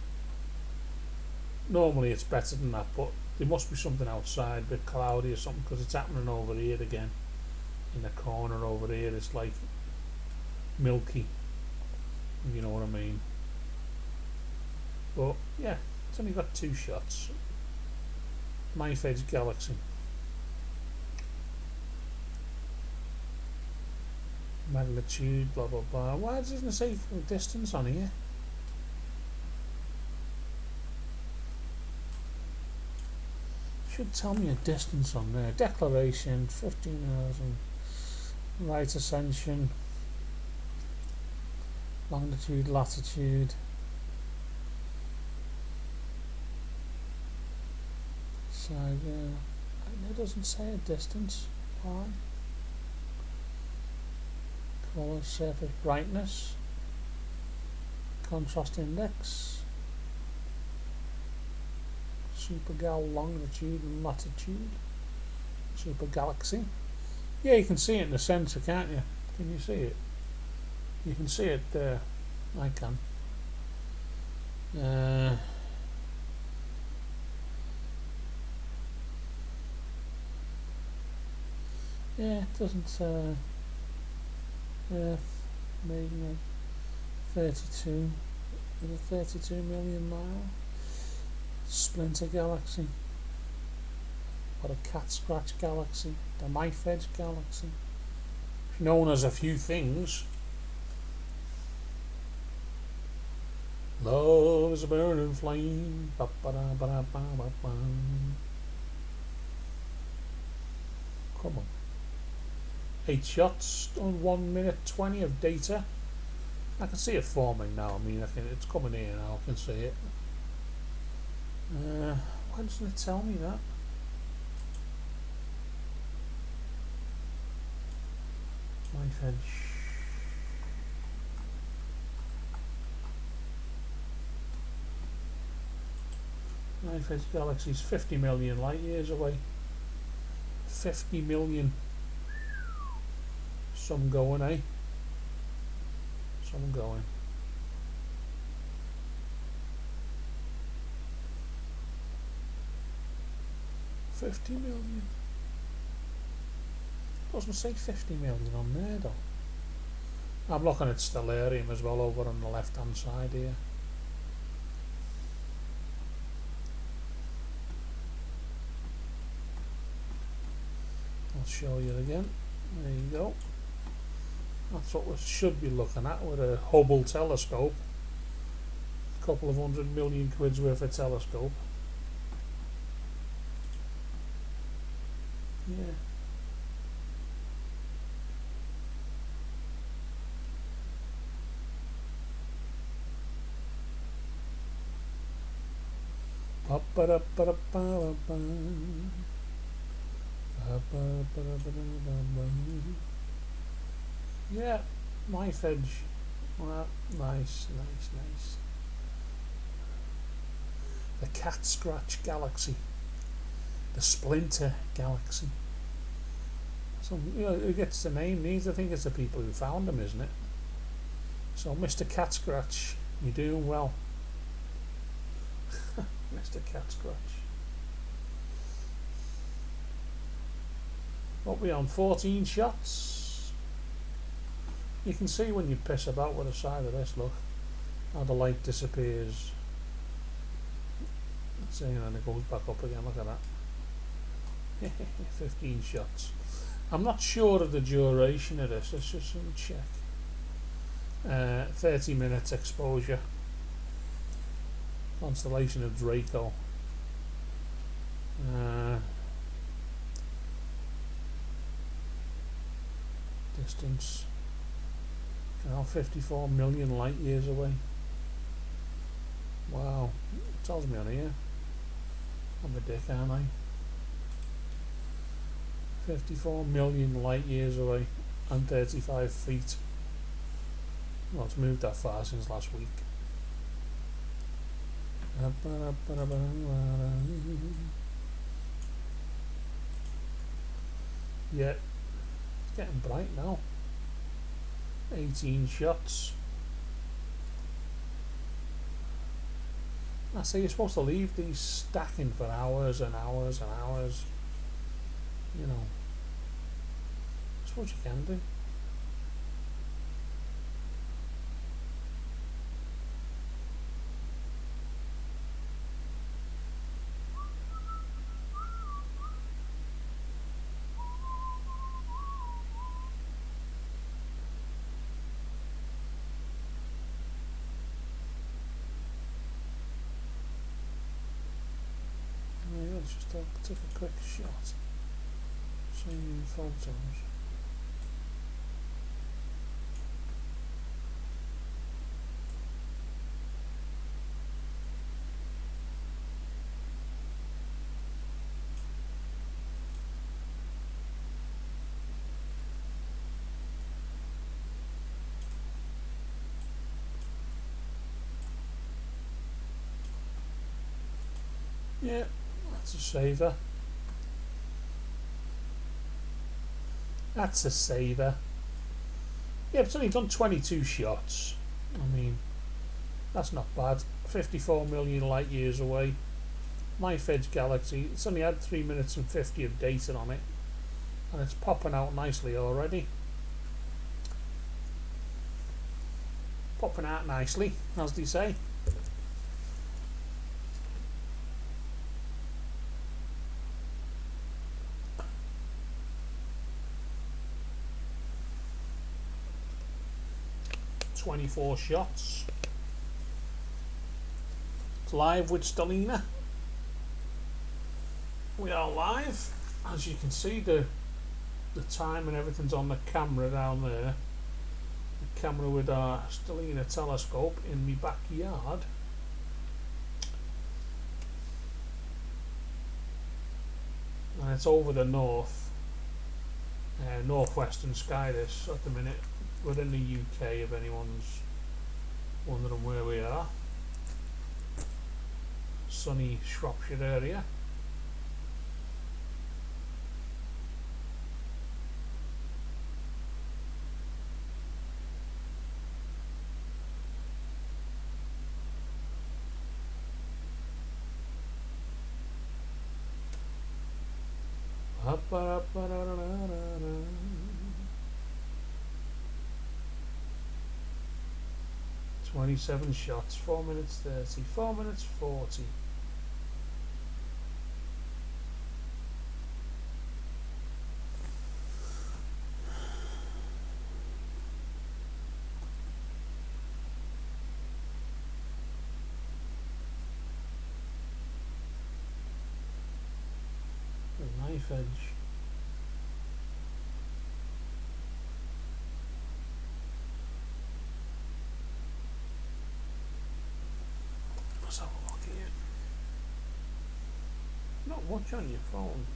S1: Normally it's better than that, but there must be something outside, a bit cloudy or something, because it's happening over here again. In the corner over here, it's like milky, if you know what I mean. But yeah, it's only got 2 shots. Knife Edge Galaxy. Magnitude, blah blah blah. Why doesn't it say distance on here? Should tell me a distance on there. Declaration, 15,000. Right ascension. Longitude, latitude. So it doesn't say a distance. Why? Colour, surface brightness. Contrast index. Supergal longitude and latitude. Super galaxy. Yeah, you can see it in the centre, can't you? Can you see it? You can see it there. I can. Yeah, it doesn't. Yeah, maybe like 32. Is it 32 million mile? Splinter Galaxy. What a cat scratch galaxy. The Knife Edge Galaxy. Known as a few things. Love is a burning flame. Ba -ba -da -ba -da -ba -ba -ba. Come on. 8 shots on 1 minute 20 of data. I can see it forming now. I mean, it's coming here now. I can see it. Why doesn't it tell me that? Knife Edge. Knife Edge Galaxy is 50 million light years away. 50 million. Some going, eh? Some going. $50 million. Doesn't say 50 million on there though. I'm looking at Stellarium as well over on the left hand side here. I'll show you again. There you go. That's what we should be looking at with a Hubble telescope. A couple of £100 million worth of telescope. Yeah. Yeah, knife edge. Well, nice, nice, nice. The Cat Scratch Galaxy. The Splinter Galaxy. So, you know, who gets the name? These, I think it's the people who found them, isn't it? So, Mr. Cat Scratch, you're doing well. Mr. Cat Scratch. What we on? 14 shots. You can see when you piss about with the side of this, look, how the light disappears. See, and then it goes back up again, look at that. 15 shots. I'm not sure of the duration of this, let's just check. 30 minutes exposure. Constellation of Draco. Distance. 54 million light years away. Wow. It tells me on here. I'm a dick, aren't I? 54 million light years away and 35 feet. Well, it's moved that far since last week. Yeah, it's getting bright now. 18 shots. I say you're supposed to leave these stacking for hours and hours and hours. You know, that's what you can do. Let's just take a quick shot. Seeing photos. Yeah, that's a saver. That's a saver. Yeah, it's only done 22 shots. I mean, that's not bad. 54 million light years away. Knife Edge Galaxy. It's only had 3 minutes and 50 of data on it. And it's popping out nicely already. Popping out nicely, as they say. .24 shots. It's live with STELLINA. We are live. As you can see, the time and everything's on the camera down there. The camera with our STELLINA telescope in my backyard. And it's over the northwestern sky this at the minute. We're in the UK, if anyone's wondering where we are. Sunny Shropshire area. Up. 27 shots, 4 minutes 30, 4 minutes 40. The knife edge. Not much on your phone.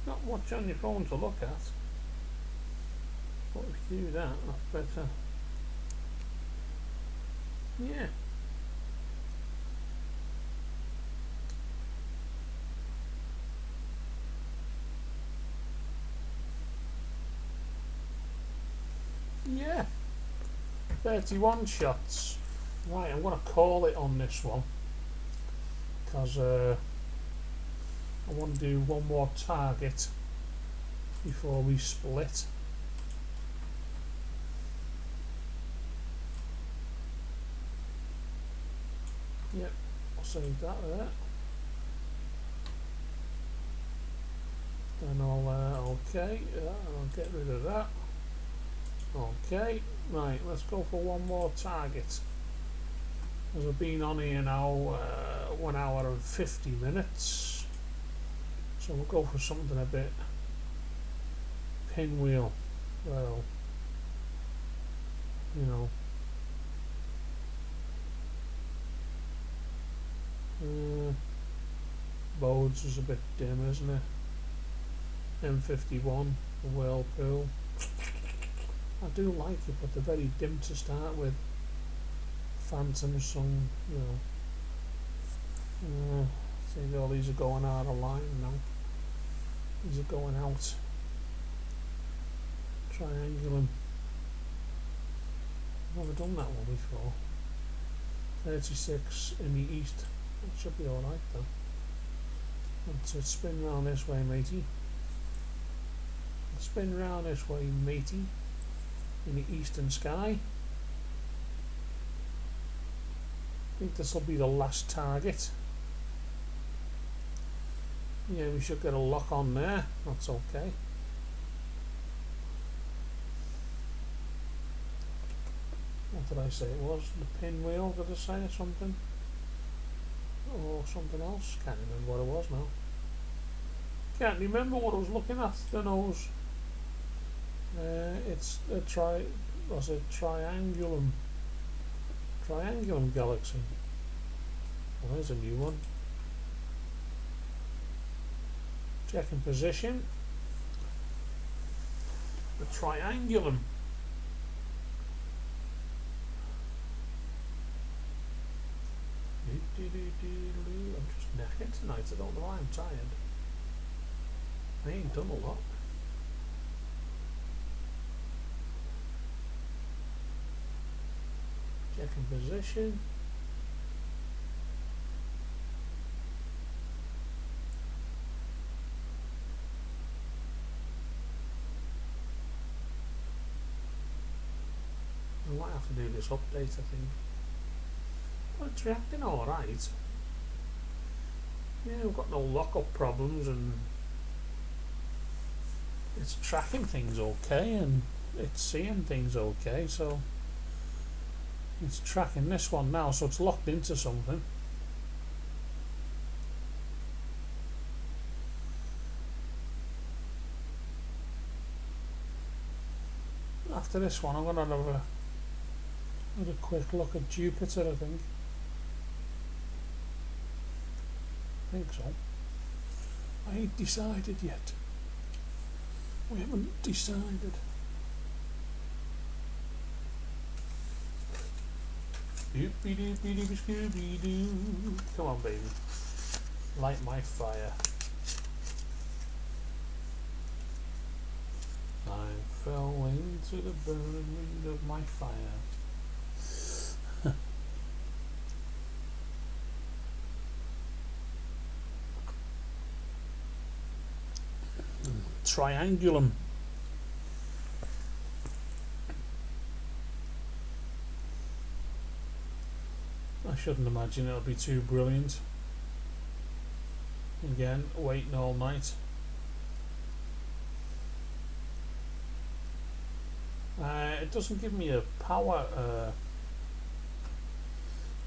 S1: Not much on your phone to look at, but if you do that, that's better. Yeah. Yeah. 31 shots. Right, I'm going to call it on this one because I want to do one more target before we split. Yep, I'll save that there. Then I'll okay, I'll get rid of that. Okay, right, let's go for one more target. As I've been on here now 1 hour and 50 minutes, so we'll go for something a bit pinwheel. Well, you know, Bodes is a bit dim, isn't it? M51, the whirlpool. I do like it, but they're very dim to start with. Phantom Sun, you know. See, all these are going out of line now. These are going out. Triangulum. I've never done that one before. 36 in the east. That should be alright though. Let's spin round this way, matey. Spin round this way, matey. In the eastern sky. I think this will be the last target. Yeah, we should get a lock on there. That's okay. What did I say it was? The pinwheel, did I say, or something? Or something else? Can't remember what it was now. Can't remember what I was looking at. The nose. It's a triangulum galaxy. Well, there's a new one. Checking position. The triangulum. I'm just knackered tonight. I don't know why I'm tired. I ain't done a lot. Checking position. I might have to do this update, I think. But it's reacting alright. Yeah, we've got no lock-up problems and it's tracking things okay and it's seeing things okay, so it's tracking this one now, so it's locked into something. After this one I'm going to have a quick look at Jupiter, I think. I think so. I ain't decided yet. We haven't decided. Doopy-doopy-doopy-scooby-doo. Come on, baby. Light my fire. I fell into the burning of my fire. Triangulum. I shouldn't imagine it'll be too brilliant. Again, waiting all night. It doesn't give me a power.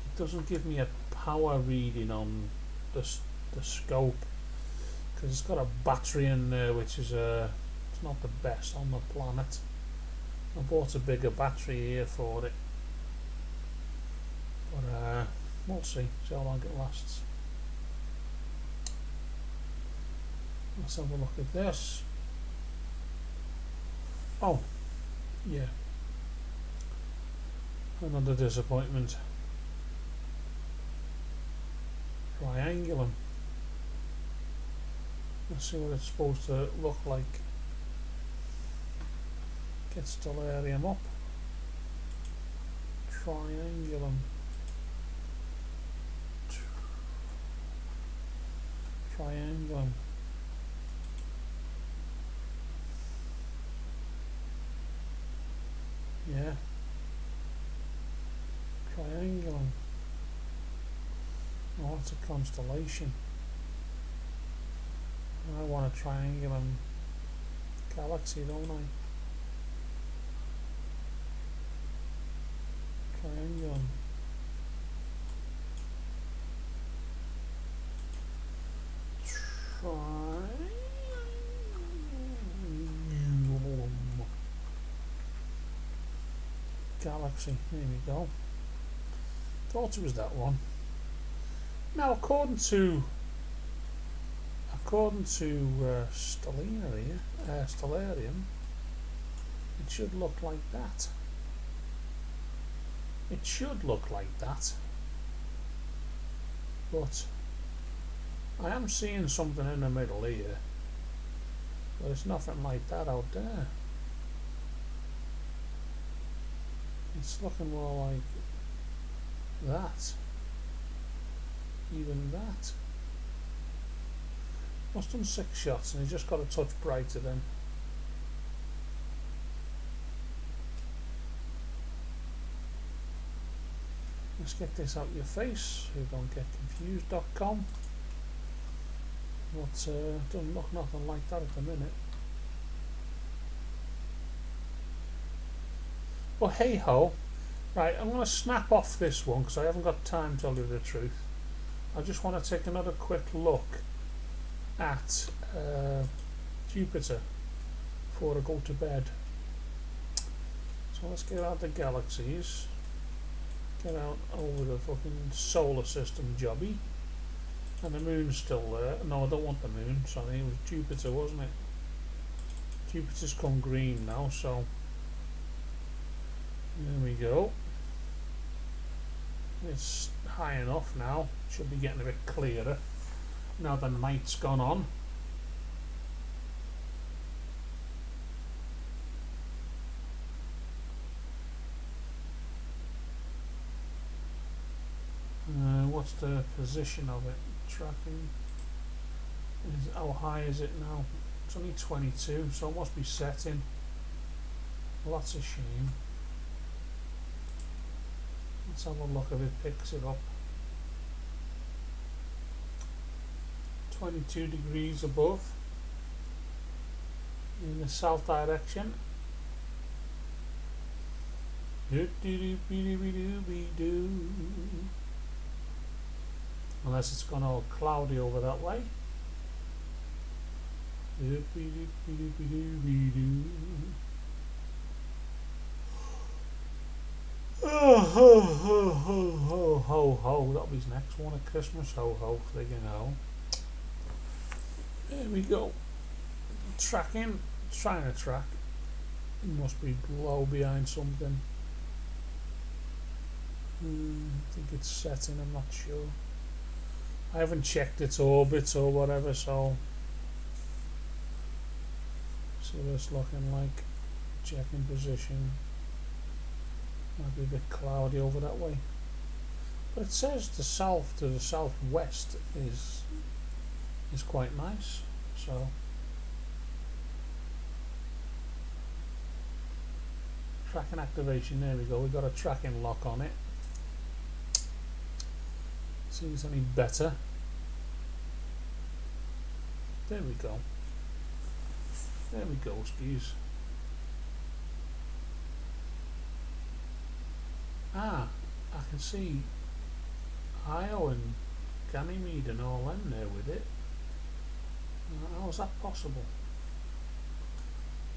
S1: It doesn't give me a power reading on the scope because it's got a battery in there, which is it's not the best on the planet. I bought a bigger battery here for it, but we'll see how long it lasts. Let's have a look at this. Oh, yeah. Another disappointment. Triangulum. Let's see what it's supposed to look like. Get Stellarium up. Triangulum. Triangulum. Yeah. Triangulum. Oh, it's a constellation. I want a triangulum galaxy, don't I? Triangulum. Triangulum. Galaxy. There we go. Thought it was that one. Now, according to Stellina here, Stellarium, it should look like that. It should look like that. But I am seeing something in the middle here. But it's nothing like that out there. It's looking more like that. Even that. Must have done 6 shots and he just got a touch brighter then. Let's get this out your face so you don't get confused.com. But doesn't look nothing like that at the minute. But hey ho. Right, I'm going to snap off this one because I haven't got time to tell you the truth. I just want to take another quick look at Jupiter before I go to bed. So let's get out the galaxies. Get out over the fucking solar system jobby. And the moon's still there. No, I don't want the moon. Sorry, it was Jupiter, wasn't it? Jupiter's gone green now, so there we go. It's high enough now. Should be getting a bit clearer now the night's gone on. What's the position of it? Tracking. How high is it now? It's only 22, so it must be setting. Well, that's a shame. Let's have a look if it picks it up. 22 degrees above in the south direction. Unless it's gone all cloudy over that way. Oh, ho, ho, ho, ho, ho, ho. That'll be his next one at Christmas. Ho, ho, friggin' ho. There we go. Tracking. Trying to track. It must be low behind something. I think it's setting, I'm not sure. I haven't checked its orbit or whatever, so see what it's looking like. Checking position. Might be a bit cloudy over that way, but it says the south to the southwest is quite nice. So tracking activation, there we go. We've got a tracking lock on it. See if it's any better. There we go. There we go, skis. Ah, I can see Io and Ganymede and all them there with it. How is that possible?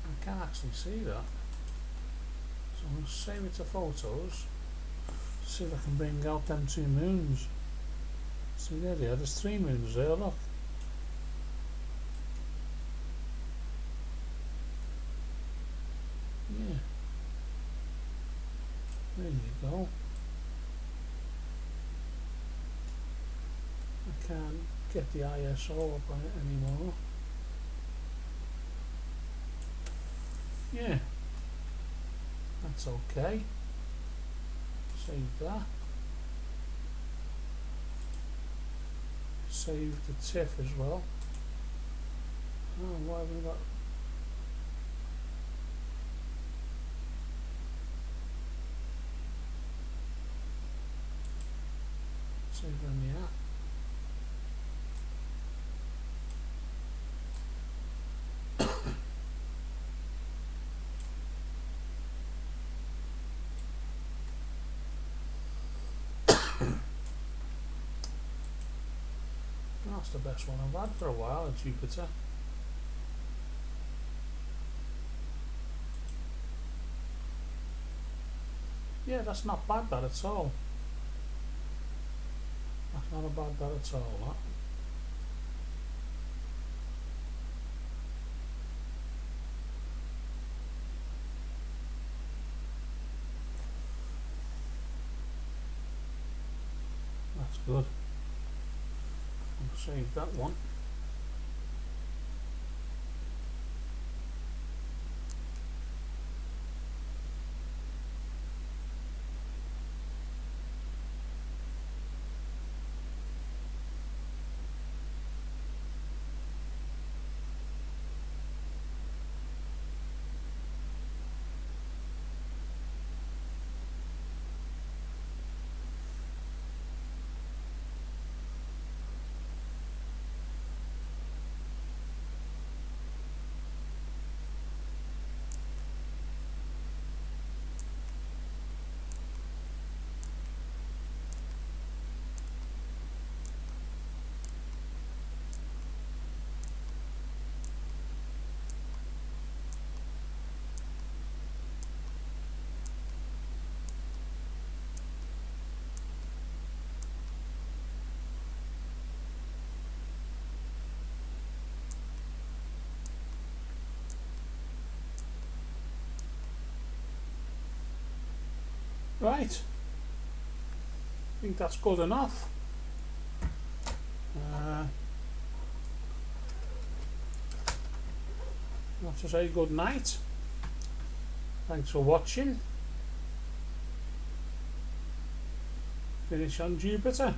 S1: I can't actually see that. So I'm going to save it to photos. See if I can bring out them 2 moons. See, there they are. There's 3 moons there, look. There you go. I can't get the ISO up on it anymore. Yeah, that's okay. Save that. Save the TIFF as well. Oh, why have we got? Save it in the app. That's the best one I've had for a while at Jupiter. Yeah, that's not bad that at all. That's not a bad that at all, that. That's good. I'll save that one. Right, I think that's good enough. I have to say good night. Thanks for watching. Finish on Jupiter.